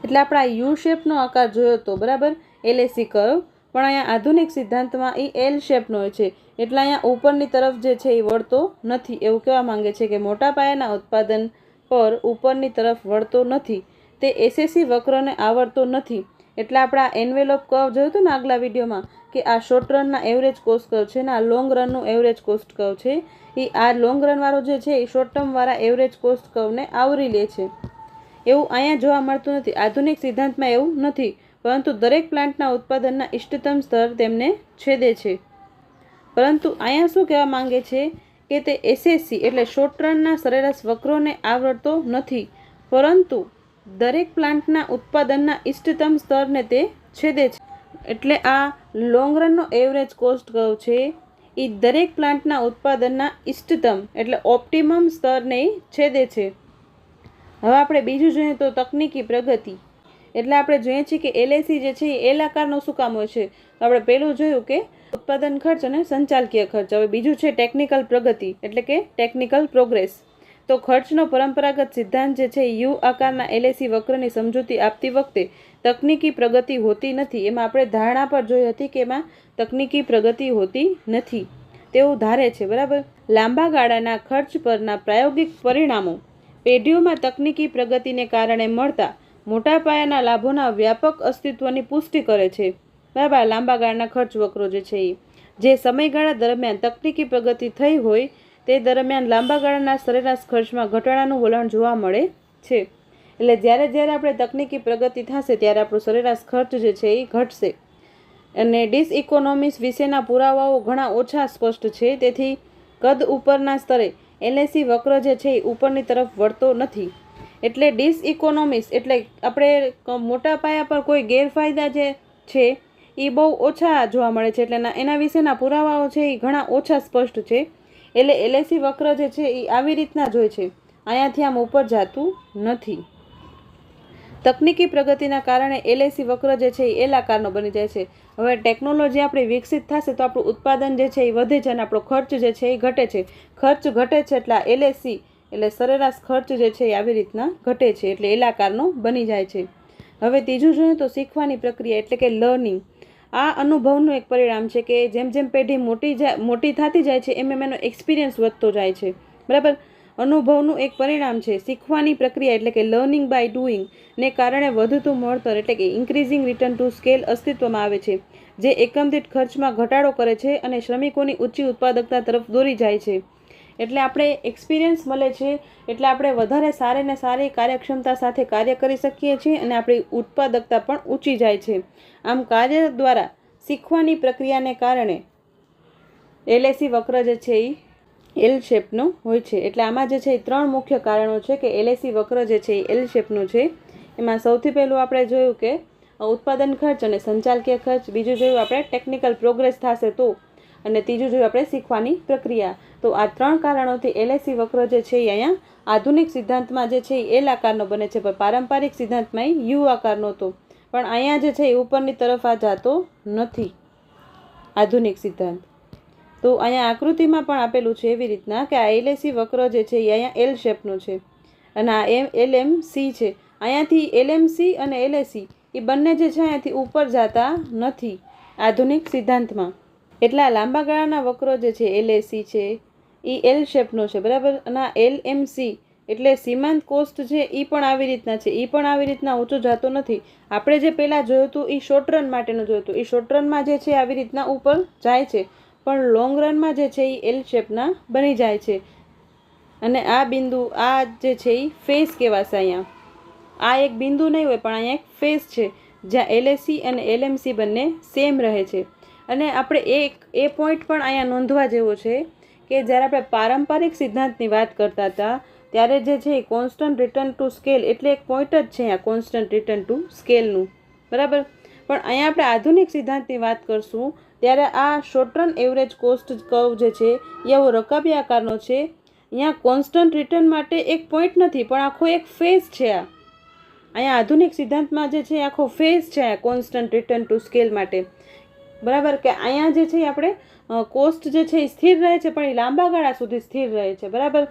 એટલે આપણે આ યુ શેપનો આકાર જોયો હતો, બરાબર, LAC કર્વ. પણ અહીંયા આધુનિક સિદ્ધાંતમાં એ L શેપનો હોય છે, એટલે અહીંયા ઉપરની તરફ જે છે એ વળતો નથી. એવું કહેવા માંગે છે કે મોટા પાયાના ઉત્પાદન પર ઉપરની તરફ વળતો નથી, તે SAC વક્રને આવરતો નથી. એટલે આપણે આ એન્વેલોપ કર્વ જોયું હતું ને આગલા વિડીયોમાં કે આ શોર્ટ રનના એવરેજ કોસ્ટ કર્વ છે ને આ લોંગ રનનું એવરેજ કોસ્ટ કર્વ છે. એ આ લોંગ રનવાળો જે છે એ શોર્ટ ટર્મવાળા એવરેજ કોસ્ટ કર્વને આવરી લે છે. એવું અહીંયા જોવા મળતું નથી. આધુનિક સિદ્ધાંતમાં એવું નથી, પરંતુ દરેક પ્લાન્ટના ઉત્પાદનના ઇષ્ટતમ સ્તર તેમને છેદે છે. પરંતુ અહીંયા શું કહેવા માંગે છે કે તે SAC એટલે શોર્ટ રનના સરેરાશ વક્રોને આવરતો નથી, પરંતુ દરેક પ્લાન્ટના ઉત્પાદનના ઇષ્ટતમ સ્તરને તે છેદે છે. એટલે આ લોંગ રનનો એવરેજ કોસ્ટ કર્વ છે એ દરેક પ્લાન્ટના ઉત્પાદનના ઇષ્ટતમ એટલે ઓપ્ટિમમ સ્તરને છેદે છે. હવે આપણે બીજું જોઈએ તો તકનીકી પ્રગતિ. એટલે આપણે જોઈએ છીએ કે LAC જે છે એ L આકારનો શું કામ હોય છે. તો આપણે પહેલું જોયું કે ઉત્પાદન ખર્ચ અને સંચાલકીય ખર્ચ. હવે બીજું છે ટેકનિકલ પ્રગતિ એટલે કે ટેકનિકલ પ્રોગ્રેસ. તો ખર્ચનો પરંપરાગત સિદ્ધાંત જે છે યુ આકારના LAC વક્રની સમજૂતી આપતી વખતે તકનીકી પ્રગતિ હોતી નથી. એમાં આપણે ધારણા પર જોઈ હતી કે એમાં તકનીકી પ્રગતિ હોતી નથી તેવું ધારે છે, બરાબર. લાંબા ગાળાના ખર્ચ પરના પ્રાયોગિક પરિણામો પેઢીઓમાં તકનીકી પ્રગતિને કારણે મળતા મોટા પાયાના લાભોના વ્યાપક અસ્તિત્વની પુષ્ટિ કરે છે, બરાબર. લાંબા ગાળાના ખર્ચ વક્રો જે છે એ જે સમયગાળા દરમિયાન તકનીકી પ્રગતિ થઈ હોય તે દરમિયાન લાંબા ગાળાના સરેરાશ ખર્ચમાં ઘટાડાનું વલણ જોવા મળે છે. એટલે જ્યારે જ્યારે આપણે તકનિકી પ્રગતિ થશે ત્યારે આપણો સરેરાશ ખર્ચ જે છે એ ઘટશે. અને ડિસઇકોનોમિક્સ વિશેના પુરાવાઓ ઘણા ઓછા સ્પષ્ટ છે. તેથી કદ ઉપરના સ્તરે એલએસી વક્ર જે છે એ ઉપરની તરફ વળતો નથી. એટલે ડિસઇકોનોમિક્સ એટલે આપણે મોટા પાયા પર કોઈ ગેરફાયદા જે છે એ બહુ ઓછા જોવા મળે છે. એટલે એના વિશેના પુરાવાઓ છે એ ઘણા ઓછા સ્પષ્ટ છે. એટલે એલએસી વક્ર જે છે એ આવી રીતના જ હોય છે, અહીંયાથી આમ ઉપર જતું નથી. તકનિકી પ્રગતિના કારણે એલએસી વક્ર જે છે એ એલ આકારનો બની જાય છે. હવે ટેકનોલોજી આપણી વિકસિત થશે તો આપણું ઉત્પાદન જે છે એ વધે છે અને આપણો ખર્ચ જે છે એ ઘટે છે. ખર્ચ ઘટે છે એટલે એલએસી એટલે સરેરાશ ખર્ચ જે છે એ આવી રીતના ઘટે છે, એટલે એલ આકારનો બની જાય છે. હવે ત્રીજું જોઈએ તો શીખવાની પ્રક્રિયા એટલે કે લર્નિંગ. આ અનુભવનું એક પરિણામ છે કે જેમ જેમ પેઢી મોટી થતી જાય છે એમ એનો એક્સપિરિયન્સ વધતો જાય છે. બરાબર, અનુભવનું એક પરિણામ છે. શીખવાની પ્રક્રિયા એટલે કે લર્નિંગ બાય ડુઈંગ ને કારણે વધતું મળતર એટલે કે ઇન્ક્રીઝિંગ રિટર્ન ટુ સ્કેલ અસ્તિત્વમાં આવે છે, જે એકમ દીઠ ખર્ચમાં ઘટાડો કરે છે અને શ્રમિકોની ઊંચી ઉત્પાદકતા તરફ દોરી જાય છે. એટલે આપણે એક્સપિરિયન્સ મળે છે એટલે આપણે વધારે સારી ને સારી કાર્યક્ષમતા સાથે કાર્ય કરી શકીએ છીએ અને આપણી ઉત્પાદકતા પણ ઊંચી જાય છે. આમ કાર્ય દ્વારા શીખવાની પ્રક્રિયાને કારણે એલએસી વક્ર જે છે એ એલ શેપનો હોય છે. એટલે આમાં જે છે એ 3 મુખ્ય કારણો છે કે એલએસી વક્ર જે છે એ એલ શેપનો છે. એમાં સૌથી પહેલું આપણે જોયું કે ઉત્પાદન ખર્ચ અને સંચાલકીય ખર્ચ, બીજું જોયું આપણે ટેકનિકલ પ્રોગ્રેસ થશે તો, અને ત્રીજું જોયું આપણે શીખવાની પ્રક્રિયા. તો આ 3 કારણોથી એલએસી વક્ર જે છે એ અહીંયા આધુનિક સિદ્ધાંતમાં જે છે એ એલ આકારનો બને છે, પણ પારંપરિક સિદ્ધાંતમાં એ યુ આકારનો હતો. પણ અહીંયા જે છે એ ઉપરની તરફ આ જાતો નથી આધુનિક સિદ્ધાંત. તો અહીંયા આકૃતિમાં પણ આપેલું છે એવી રીતના કે આ એલએસી વક્ર જે છે એ અહીંયા એલ શેપનો છે અને આ એલએમસી છે. અહીંયાથી એલએમસી અને એલએસી એ બંને જે છે અહીંયાથી ઉપર જતા નથી આધુનિક સિદ્ધાંતમાં. એટલે આ લાંબા ગાળાના વક્રો જે છે એલએસી છે એ એલ શેપનો છે. બરાબર, અને આ એલએમસી એટલે સીમાંત કોસ્ટ છે એ પણ આવી રીતના છે, એ પણ આવી રીતના ઊંચો જતો નથી. આપણે જે પહેલાં જોયું હતું એ શોર્ટ રન માટેનું જોયું હતું, એ શોર્ટ રનમાં જે છે આવી રીતના ઉપર જાય છે, પણ લોંગ રનમાં જે છે એ એલ શેપના બની જાય છે. અને આ બિંદુ આ જે છે એ ફેસ કહેવાશે. અહીંયા આ એક બિંદુ નહીં હોય પણ અહીંયા એક ફેસ છે જ્યાં એલએસી અને એલએમસી બંને સેમ રહે છે. અને આપણે એ પોઈન્ટ પણ અહીંયા નોંધવા જેવો છે કે જ્યારે આપણે પારંપરિક સિદ્ધાંતની વાત કરતા હતા ત્યારે જે છે એ કોન્સ્ટન્ટ રિટર્ન ટુ સ્કેલ એટલે એક પોઈન્ટ જ છે અહીંયા કોન્સ્ટન્ટ રિટર્ન ટુ સ્કેલનું. બરાબર, પણ અહીંયા આપણે આધુનિક સિદ્ધાંતની વાત કરશું ત્યારે આ short run average cost curve જે છે એ આવો રકાબી આકારનો છે. અહીંયા કોન્સ્ટન્ટ રિટર્ન માટે એક પોઈન્ટ નથી પણ આખો એક ફેઝ છે. અહીંયા આધુનિક સિદ્ધાંતમાં જે છે આખો ફેઝ છે કોન્સ્ટન્ટ રિટર્ન ટુ સ્કેલ માટે. બરાબર, કે અહીંયા જે છે આપણે કોસ્ટ જે છે એ સ્થિર રહે છે પણ એ લાંબા ગાળા સુધી સ્થિર રહે છે. બરાબર,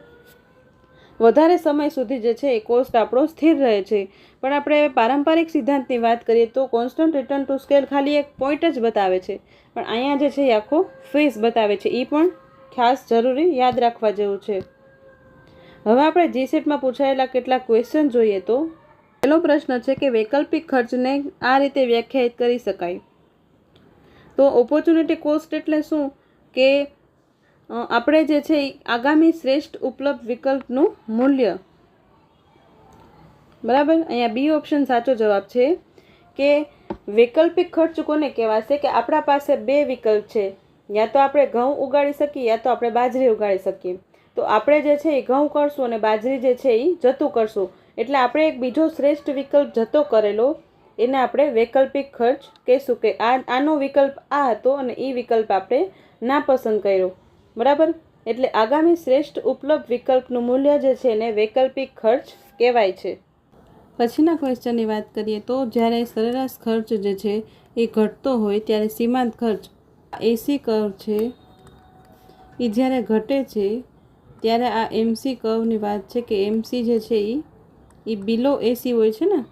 વધારે સમય સુધી જે છે એ કોસ્ટ આપણો સ્થિર રહે છે. પણ આપણે પારંપરિક સિદ્ધાંતની વાત કરીએ તો કોન્સ્ટન્ટ રિટર્ન ટુ સ્કેલ ખાલી એક પોઈન્ટ જ બતાવે છે, પણ અહીંયા જે છે એ આખો ફેઝ બતાવે છે. એ પણ ખાસ જરૂરી યાદ રાખવા જેવું છે. હવે આપણે જીસેટમાં પૂછાયેલા કેટલાક ક્વેશ્ચન જોઈએ તો પહેલો પ્રશ્ન છે કે વૈકલ્પિક ખર્ચને આ રીતે વ્યાખ્યાયિત કરી શકાય. તો ઓપોર્ચ્યુનિટી કોસ્ટ એટલે શું કે આપણે જે છે એ આગામી શ્રેષ્ઠ ઉપલબ્ધ વિકલ્પનું મૂલ્ય. બરાબર, અહીંયા બી ઓપ્શન સાચો જવાબ છે કે વૈકલ્પિક ખર્ચ કોને કહેવાશે કે આપણા પાસે 2 વિકલ્પ છે, યા તો આપણે ઘઉં ઉગાડી શકીએ યા તો આપણે બાજરી ઉગાડી શકીએ. તો આપણે જે છે એ ઘઉં કરશું અને બાજરી જે છે એ જતું કરશું, એટલે આપણે એક બીજો શ્રેષ્ઠ વિકલ્પ જતો કરેલો એને આપણે વૈકલ્પિક ખર્ચ કહીશું કે આનો વિકલ્પ આ હતો અને એ વિકલ્પ આપણે ના પસંદ કર્યો. બરાબર, એટલે આગામી શ્રેષ્ઠ ઉપલબ્ધ વિકલ્પનું મૂલ્ય જે છે એને વૈકલ્પિક ખર્ચ કહેવાય છે. પછીના ક્વેશ્ચનની વાત કરીએ તો જ્યારે સરેરાશ ખર્ચ જે છે એ ઘટતો હોય ત્યારે સીમાંત ખર્ચ એસી કર્વ છે એ જ્યારે ઘટે છે ત્યારે આ એમસી કર્વની વાત છે કે એમસી જે છે એ બિલો એસી હોય છે ને,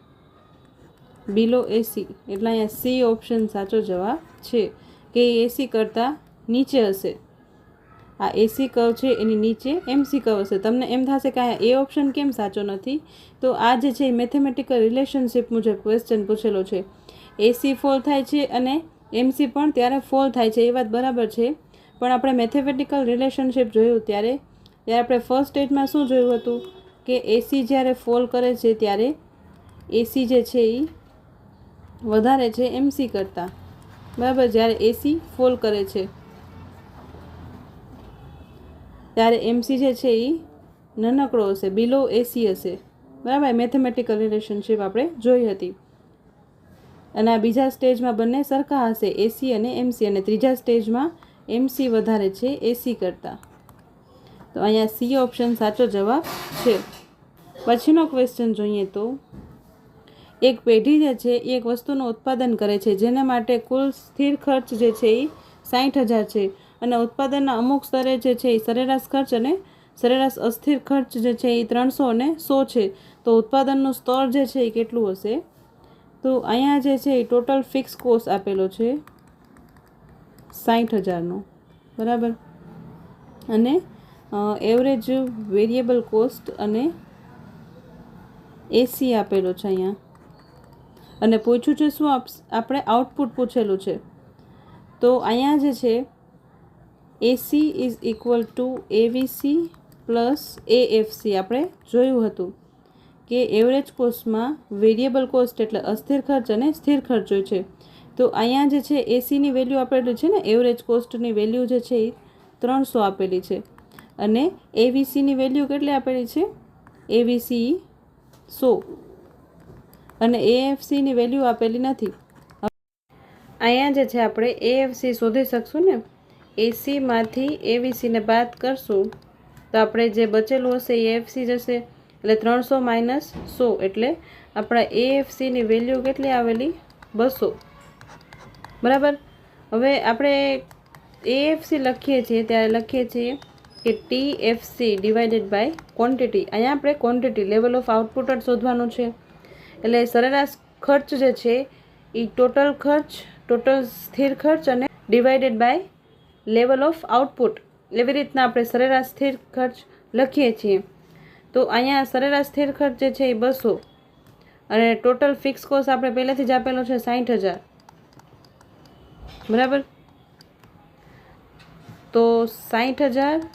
બિલો એસી એટલે અહીંયા સી ઓપ્શન સાચો જવાબ છે કે એસી કરતાં નીચે હશે. આ એસી કર્વ છે એની નીચે એમસી કર્વ હશે. તમને એમ થશે કે અહીંયા એ ઓપ્શન કેમ સાચો નથી, તો આ જે છે એ મેથેમેટિકલ રિલેશનશિપ મુજબ ક્વેશ્ચન પૂછેલો છે. એસી ફોલ થાય છે અને એમસી પણ ત્યારે ફોલ થાય છે, એ વાત બરાબર છે. પણ આપણે મેથેમેટિકલ રિલેશનશિપ જોયું ત્યારે આપણે ફર્સ્ટ સ્ટેજમાં શું જોયું હતું કે એસી જ્યારે ફોલ કરે છે ત્યારે એસી જે છે એ વધારે છે એમસી કરતાં, બરાબર. જ્યારે એસી ફોલ કરે છે ત્યારે એમસી જે છે એ નાનકડો હશે, બિલો એસી હશે, બરાબર. મેથેમેટિકલ રિલેશનશિપ આપણે જોઈ હતી. અને આ બીજા સ્ટેજમાં બંને સરખા હશે, એસી અને એમસી, અને ત્રીજા સ્ટેજમાં એમસી વધારે છે એસી કરતાં. તો અહીંયા સી ઓપ્શન સાચો જવાબ છે. પછીનો ક્વેશ્ચન જોઈએ તો, એક પેઢી જે છે એ એક વસ્તુનું ઉત્પાદન કરે છે જેના માટે કુલ સ્થિર ખર્ચ જે છે એ 60,000 છે, અને ઉત્પાદનના અમુક સ્તરે જે છે એ સરેરાશ ખર્ચ અને સરેરાશ અસ્થિર ખર્ચ જે છે એ 300 અને 100 છે. તો ઉત્પાદનનું સ્તર જે છે એ કેટલું હશે? તો અહીંયા જે છે એ ટોટલ ફિક્સ કોસ્ટ આપેલો છે 60,000નો, બરાબર. અને એવરેજ વેરિયેબલ કોસ્ટ અને એસી આપેલો છે અહીંયા. અને પૂછ્યું છે શું? આપણે આઉટપુટ પૂછેલું છે. તો અહીંયા જે છે AC is equal to AVC plus AFC. આપણે જોયું હતું કે એવરેજ કોસ્ટમાં વેરિયેબલ કોસ્ટ એટલે અસ્થિર ખર્ચ અને સ્થિર ખર્ચ હોય છે. તો અહીંયા જે છે એસીની વેલ્યુ આપેલી છે ને, એવરેજ કોસ્ટની વેલ્યુ જે છે એ 300 આપેલી છે, અને એવીસીની વેલ્યુ કેટલી આપેલી છે? એવીસી 100, અને એએફસીની વેલ્યુ આપેલી નથી. અહીંયા જે છે આપણે એએફસી શોધી શકશું ને, એસીમાંથી એવીસીને બાદ કરશું તો આપણે જે બચેલું હશે એ એફસી જશે, એટલે 300 માઇનસ 100, એટલે આપણા એએફસીની વેલ્યુ કેટલી આવેલી? 200, બરાબર. હવે આપણે એએફસી લખીએ છીએ ત્યારે લખીએ છીએ કે ટીએફસી ડિવાઇડેડ બાય ક્વોન્ટિટી. અહીંયા આપણે ક્વોન્ટિટી, લેવલ ઓફ આઉટપુટ જ શોધવાનું છે. એટલે સરેરાશ ખર્ચ જે છે એ ટોટલ ખર્ચ, ટોટલ સ્થિર ખર્ચ અને divided by level of output, એવી રીતના આપણે સરેરાશ સ્થિર ખર્ચ લખીએ છીએ. તો અહીંયા સરેરાશ સ્થિર ખર્ચ જે છે એ 200, અને ટોટલ ફિક્સ કોસ્ટ આપણે પહેલેથી જ આપેલો છે 60,000, બરાબર. તો 60,000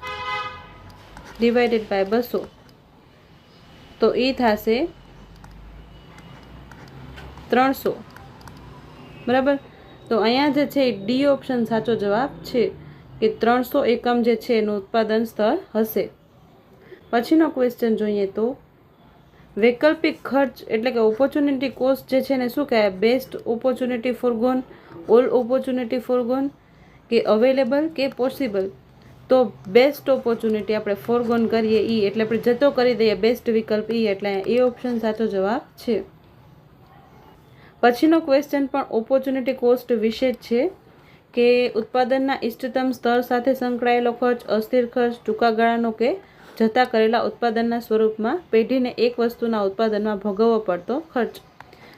ડિવાઇડેડ બાય 200, તો એ થશે 300, બરાબર. તો અહીંયા જે છે ડી ઓપ્શન સાચો જવાબ છે કે 300 એકમ જે છે એનું ઉત્પાદન સ્તર હશે. પછીનો ક્વેશ્ચન જોઈએ તો, વૈકલ્પિક ખર્ચ એટલે કે ઓપોર્ચ્યુનિટી કોસ્ટ જે છે ને શું કહેવાય? બેસ્ટ ઓપોર્ચ્યુનિટી ફોરગોન, ઓલ ઓપોર્ચ્યુનિટી ફોરગોન, કે અવેલેબલ કે પોસિબલ. તો બેસ્ટ ઓપોર્ચ્યુનિટી આપણે ફોરગોન કરીએ ઈ, એટલે આપણે જતો કરી દઈએ બેસ્ટ વિકલ્પ ઈ, એટલે એ ઓપ્શન સાચો જવાબ છે. પછીનો ક્વેશ્ચન પણ ઓપોર્ચ્યુનિટી કોસ્ટ વિશે જ છે કે ઉત્પાદનના ઇષ્ટતમ સ્તર સાથે સંકળાયેલો ખર્ચ, અસ્થિર ખર્ચ, ટૂંકા ગાળાનો કે જતા કરેલા ઉત્પાદનના સ્વરૂપમાં પેઢીને એક વસ્તુના ઉત્પાદનમાં ભોગવવો પડતો ખર્ચ.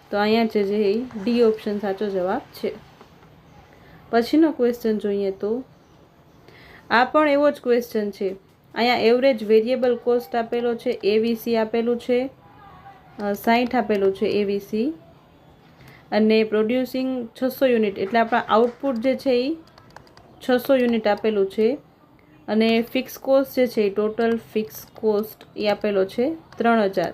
તો અહીંયા જે ડી ઓપ્શન સાચો જવાબ છે. પછીનો ક્વેશ્ચન જોઈએ તો, આ પણ એવો જ ક્વેશ્ચન છે. અહીંયા એવરેજ વેરિયેબલ કોસ્ટ આપેલો છે, એવીસી આપેલું છે 60 આપેલું છે એવીસી, અને પ્રોડ્યુસિંગ 600 યુનિટ, એટલે આપણા આઉટપુટ જે છે એ 600 યુનિટ આપેલું છે, અને ફિક્સ કોસ્ટ જે છે એ ટોટલ ફિક્સ કોસ્ટ એ આપેલો છે 3000.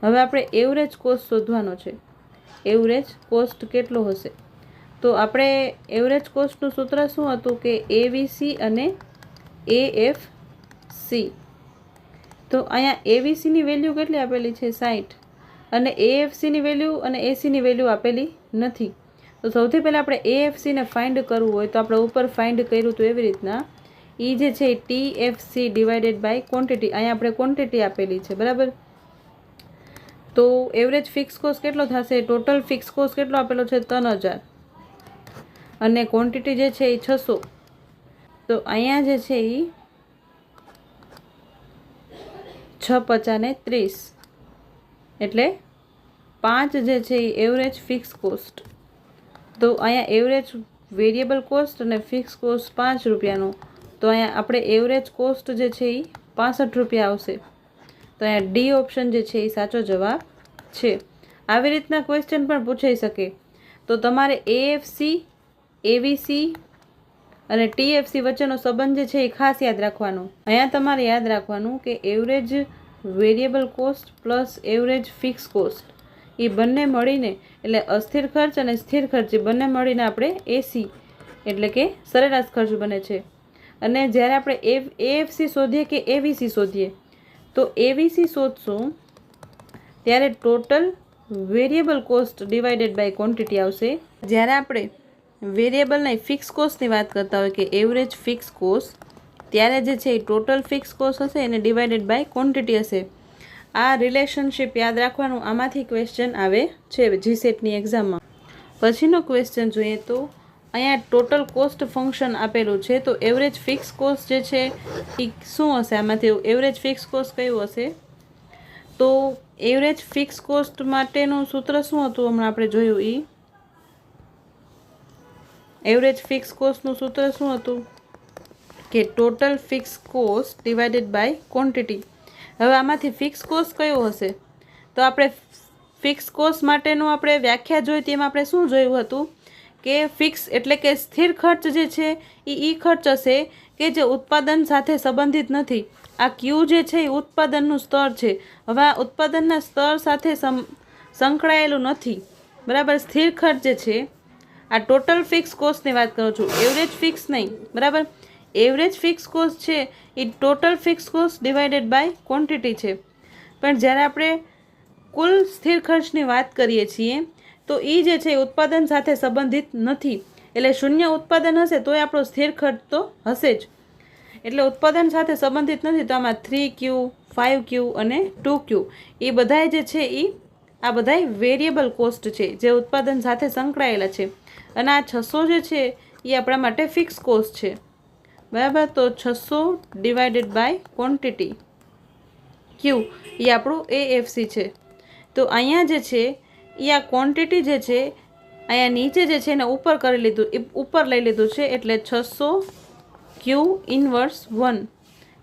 હવે આપણે એવરેજ કોસ્ટ શોધવાનો છે. એવરેજ કોસ્ટ કેટલો હશે? તો આપણે એવરેજ કોસ્ટનું સૂત્ર શું હતું કે એવીસી અને એએફસી. તો અહીંયા એવીસીની વેલ્યુ કેટલી આપેલી છે? 60, અને એએફસીની વેલ્યુ અને એસીની વેલ્યુ આપેલી નથી. તો સૌથી પહેલાં આપણે એએફસીને ફાઇન્ડ કરવું હોય તો આપણે ઉપર ફાઇન્ડ કર્યું હતું એવી રીતના એ જે છે ટીએફસી ડિવાઇડેડ બાય ક્વોન્ટિટી. અહીંયા આપણે ક્વોન્ટિટી આપેલી છે, બરાબર. તો એવરેજ ફિક્સ કોસ્ટ કેટલો થશે? ટોટલ ફિક્સ કોસ્ટ કેટલો આપેલો છે? 3000, અને ક્વોન્ટિટી જે છે એ 600. તો અહીંયા જે છે એ 6×5 = 30, એટલે 5 જે છે એ એવરેજ ફિક્સ કોસ્ટ. તો અહીંયા એવરેજ વેરિયેબલ કોસ્ટ અને ફિક્સ કોસ્ટ 5 રૂપિયાનો, તો અહીંયા આપણે એવરેજ કોસ્ટ જે છે એ 65 રૂપિયા આવશે. તો અહીંયા ડી ઓપ્શન જે છે એ સાચો જવાબ છે. આવી રીતના ક્વેશ્ચન પણ પૂછાઈ શકે. તો તમારે એએફસી, એવીસી અને ટીએફસી વચ્ચેનો સંબંધ જે છે એ ખાસ યાદ રાખવાનો. અહીંયા તમારે યાદ રાખવાનું કે average variable cost plus average fix cost એ બંને મળીને એટલે અસ્થિર ખર્ચ અને સ્થિર ખર્ચ એ બંને મળીને આપણે એસી એટલે કે સરેરાશ ખર્ચ બને છે. અને જ્યારે આપણે એએફસી શોધીએ કે એવીસી શોધીએ તો એવીસી શોધશું ત્યારે total variable cost divided by quantity આવશે. જ્યારે આપણે વેરિયેબલ નહીં ફિક્સ કોસ્ટની વાત કરતા હોય કે એવરેજ ફિક્સ કોસ્ટ ત્યારે જે છે એ ટોટલ ફિક્સ કોસ્ટ હશે એને ડિવાઇડેડ બાય ક્વોન્ટિટી હશે. આ રિલેશનશિપ યાદ રાખવાનું, આમાંથી ક્વેશ્ચન આવે છે જીસેટની એક્ઝામમાં. પછીનો ક્વેશ્ચન જોઈએ તો અહીંયા ટોટલ કોસ્ટ ફંક્શન આપેલું છે. તો એવરેજ ફિક્સ કોસ્ટ જે છે એ શું હશે? આમાંથી એવરેજ ફિક્સ કોસ્ટ કયું હશે? તો એવરેજ ફિક્સ કોસ્ટ માટેનું સૂત્ર શું હતું હમણાં આપણે જોયું? એવરેજ ફિક્સ કોસ્ટનું સૂત્ર શું હતું કે total fix cost divided by quantity. હવે આમાંથી ફિક્સ કોસ્ટ કયો હશે? તો આપણે ફિક્સ કોસ્ટ માટેનું આપણે વ્યાખ્યા જોઈ તેમાં આપણે શું જોયું હતું કે ફિક્સ એટલે કે સ્થિર ખર્ચ જે છે એ ખર્ચ હશે કે જે ઉત્પાદન સાથે સંબંધિત નથી. આ ક્યુ જે છે એ ઉત્પાદનનું સ્તર છે. હવે આ ઉત્પાદનના સ્તર સાથે સંકળાયેલું નથી, બરાબર. સ્થિર ખર્ચ જે છે આ ટોટલ ફિક્સ કોસ્ટની વાત કરું છું, એવરેજ ફિક્સ નહીં, બરાબર. એવરેજ ફિક્સ કોસ્ટ છે એ total fix cost divided by quantity છે. પણ જ્યારે આપણે કુલ સ્થિર ખર્ચની વાત કરીએ છીએ તો એ જે છે ઉત્પાદન સાથે સંબંધિત નથી. એટલે શૂન્ય ઉત્પાદન હશે તોય આપણો સ્થિર ખર્ચ તો હશે જ. એટલે ઉત્પાદન સાથે સંબંધિત નથી. તો આમાં 3Q, 5Q અને 2Q એ બધાય જે છે એ આ બધાય વેરિયેબલ કોસ્ટ છે જે ઉત્પાદન સાથે સંકળાયેલા છે. અને આ 600 જે છે એ આપણા માટે ફિક્સ કોસ્ટ છે, બરાબર. તો 600 ડિવાઇડેડ બાય ક્વોન્ટિટી ક્યુ એ આપણું એએફસી છે. તો અહીંયા જે છે એ આ ક્વોન્ટિટી જે છે અહીંયા નીચે જે છે એને ઉપર કરી લીધું, ઉપર લઈ લીધું છે. એટલે 600Q ઇન્વર્સ 1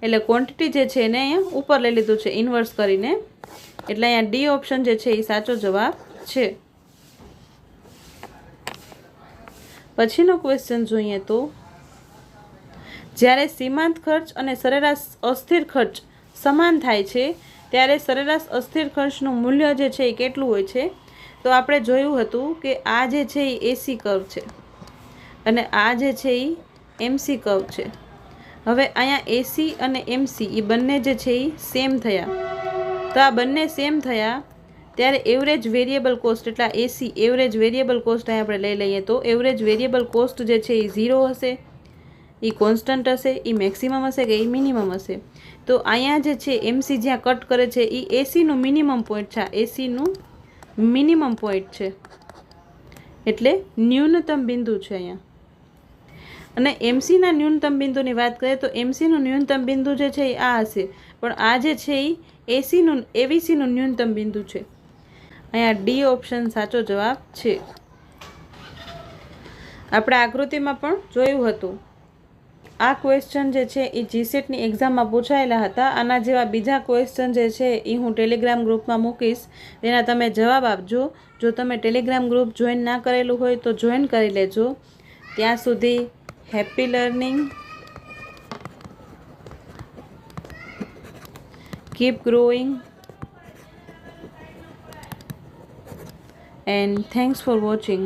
એટલે ક્વોન્ટિટી જે છે એને અહીંયા ઉપર લઈ લીધું છે ઇન્વર્સ કરીને. એટલે અહીંયા ડી ઓપ્શન જે છે એ સાચો જવાબ છે. પછીનો ક્વેશ્ચન જોઈએ તો જ્યારે સીમાંત ખર્ચ અને સરેરાશ અસ્થિર ખર્ચ સમાન થાય છે ત્યારે સરેરાશ અસ્થિર ખર્ચનું મૂલ્ય જે છે એ કેટલું હોય છે? તો આપણે જોયું હતું કે આ જે છે એ એસી કર્વ છે અને આ જે છે એ એમસી કર્વ છે. હવે અહીંયા એસી અને એમસી એ બંને જે છે એ સેમ થયા. તો આ બંને સેમ થયા ત્યારે એવરેજ વેરિયેબલ કોસ્ટ એટલે એસી એવરેજ વેરિયેબલ કોસ્ટ અહીં આપણે લઈ લઈએ તો એવરેજ વેરિયેબલ કોસ્ટ જે છે એ 0 હશે, એ કોન્સ્ટન્ટ હશે, એ મેક્સિમમ હશે કે એ મિનિમમ હશે? તો અહીંયા જે છે એમસી જ્યાં કટ કરે છે એ એસીનું મિનિમમ પોઈન્ટ છે, એસીનું મિનિમમ પોઈન્ટ છે એટલે ન્યૂનતમ બિંદુ છે અહીંયા. અને એમસીના ન્યૂનતમ બિંદુની વાત કરીએ તો એમસીનું ન્યૂનતમ બિંદુ જે છે એ આ હશે, પણ આ જે છે એ એવીસીનું ન્યૂનતમ બિંદુ છે. અહીંયા ડી ઓપ્શન સાચો જવાબ છે. આપણે આકૃતિમાં પણ જોયું હતું. આ ક્વેશ્ચન જે છે એ જીસેટની એક્ઝામમાં પૂછાયેલા હતા. આના જેવા બીજા ક્વેશ્ચન જે છે એ હું ટેલિગ્રામ ગ્રુપમાં મૂકીશ, તેના તમે જવાબ આપજો. જો તમે ટેલિગ્રામ ગ્રુપ જોઈન ના કરેલું હોય તો જોઈન કરી લેજો. ત્યાં સુધી happy learning, keep growing and thanks for watching.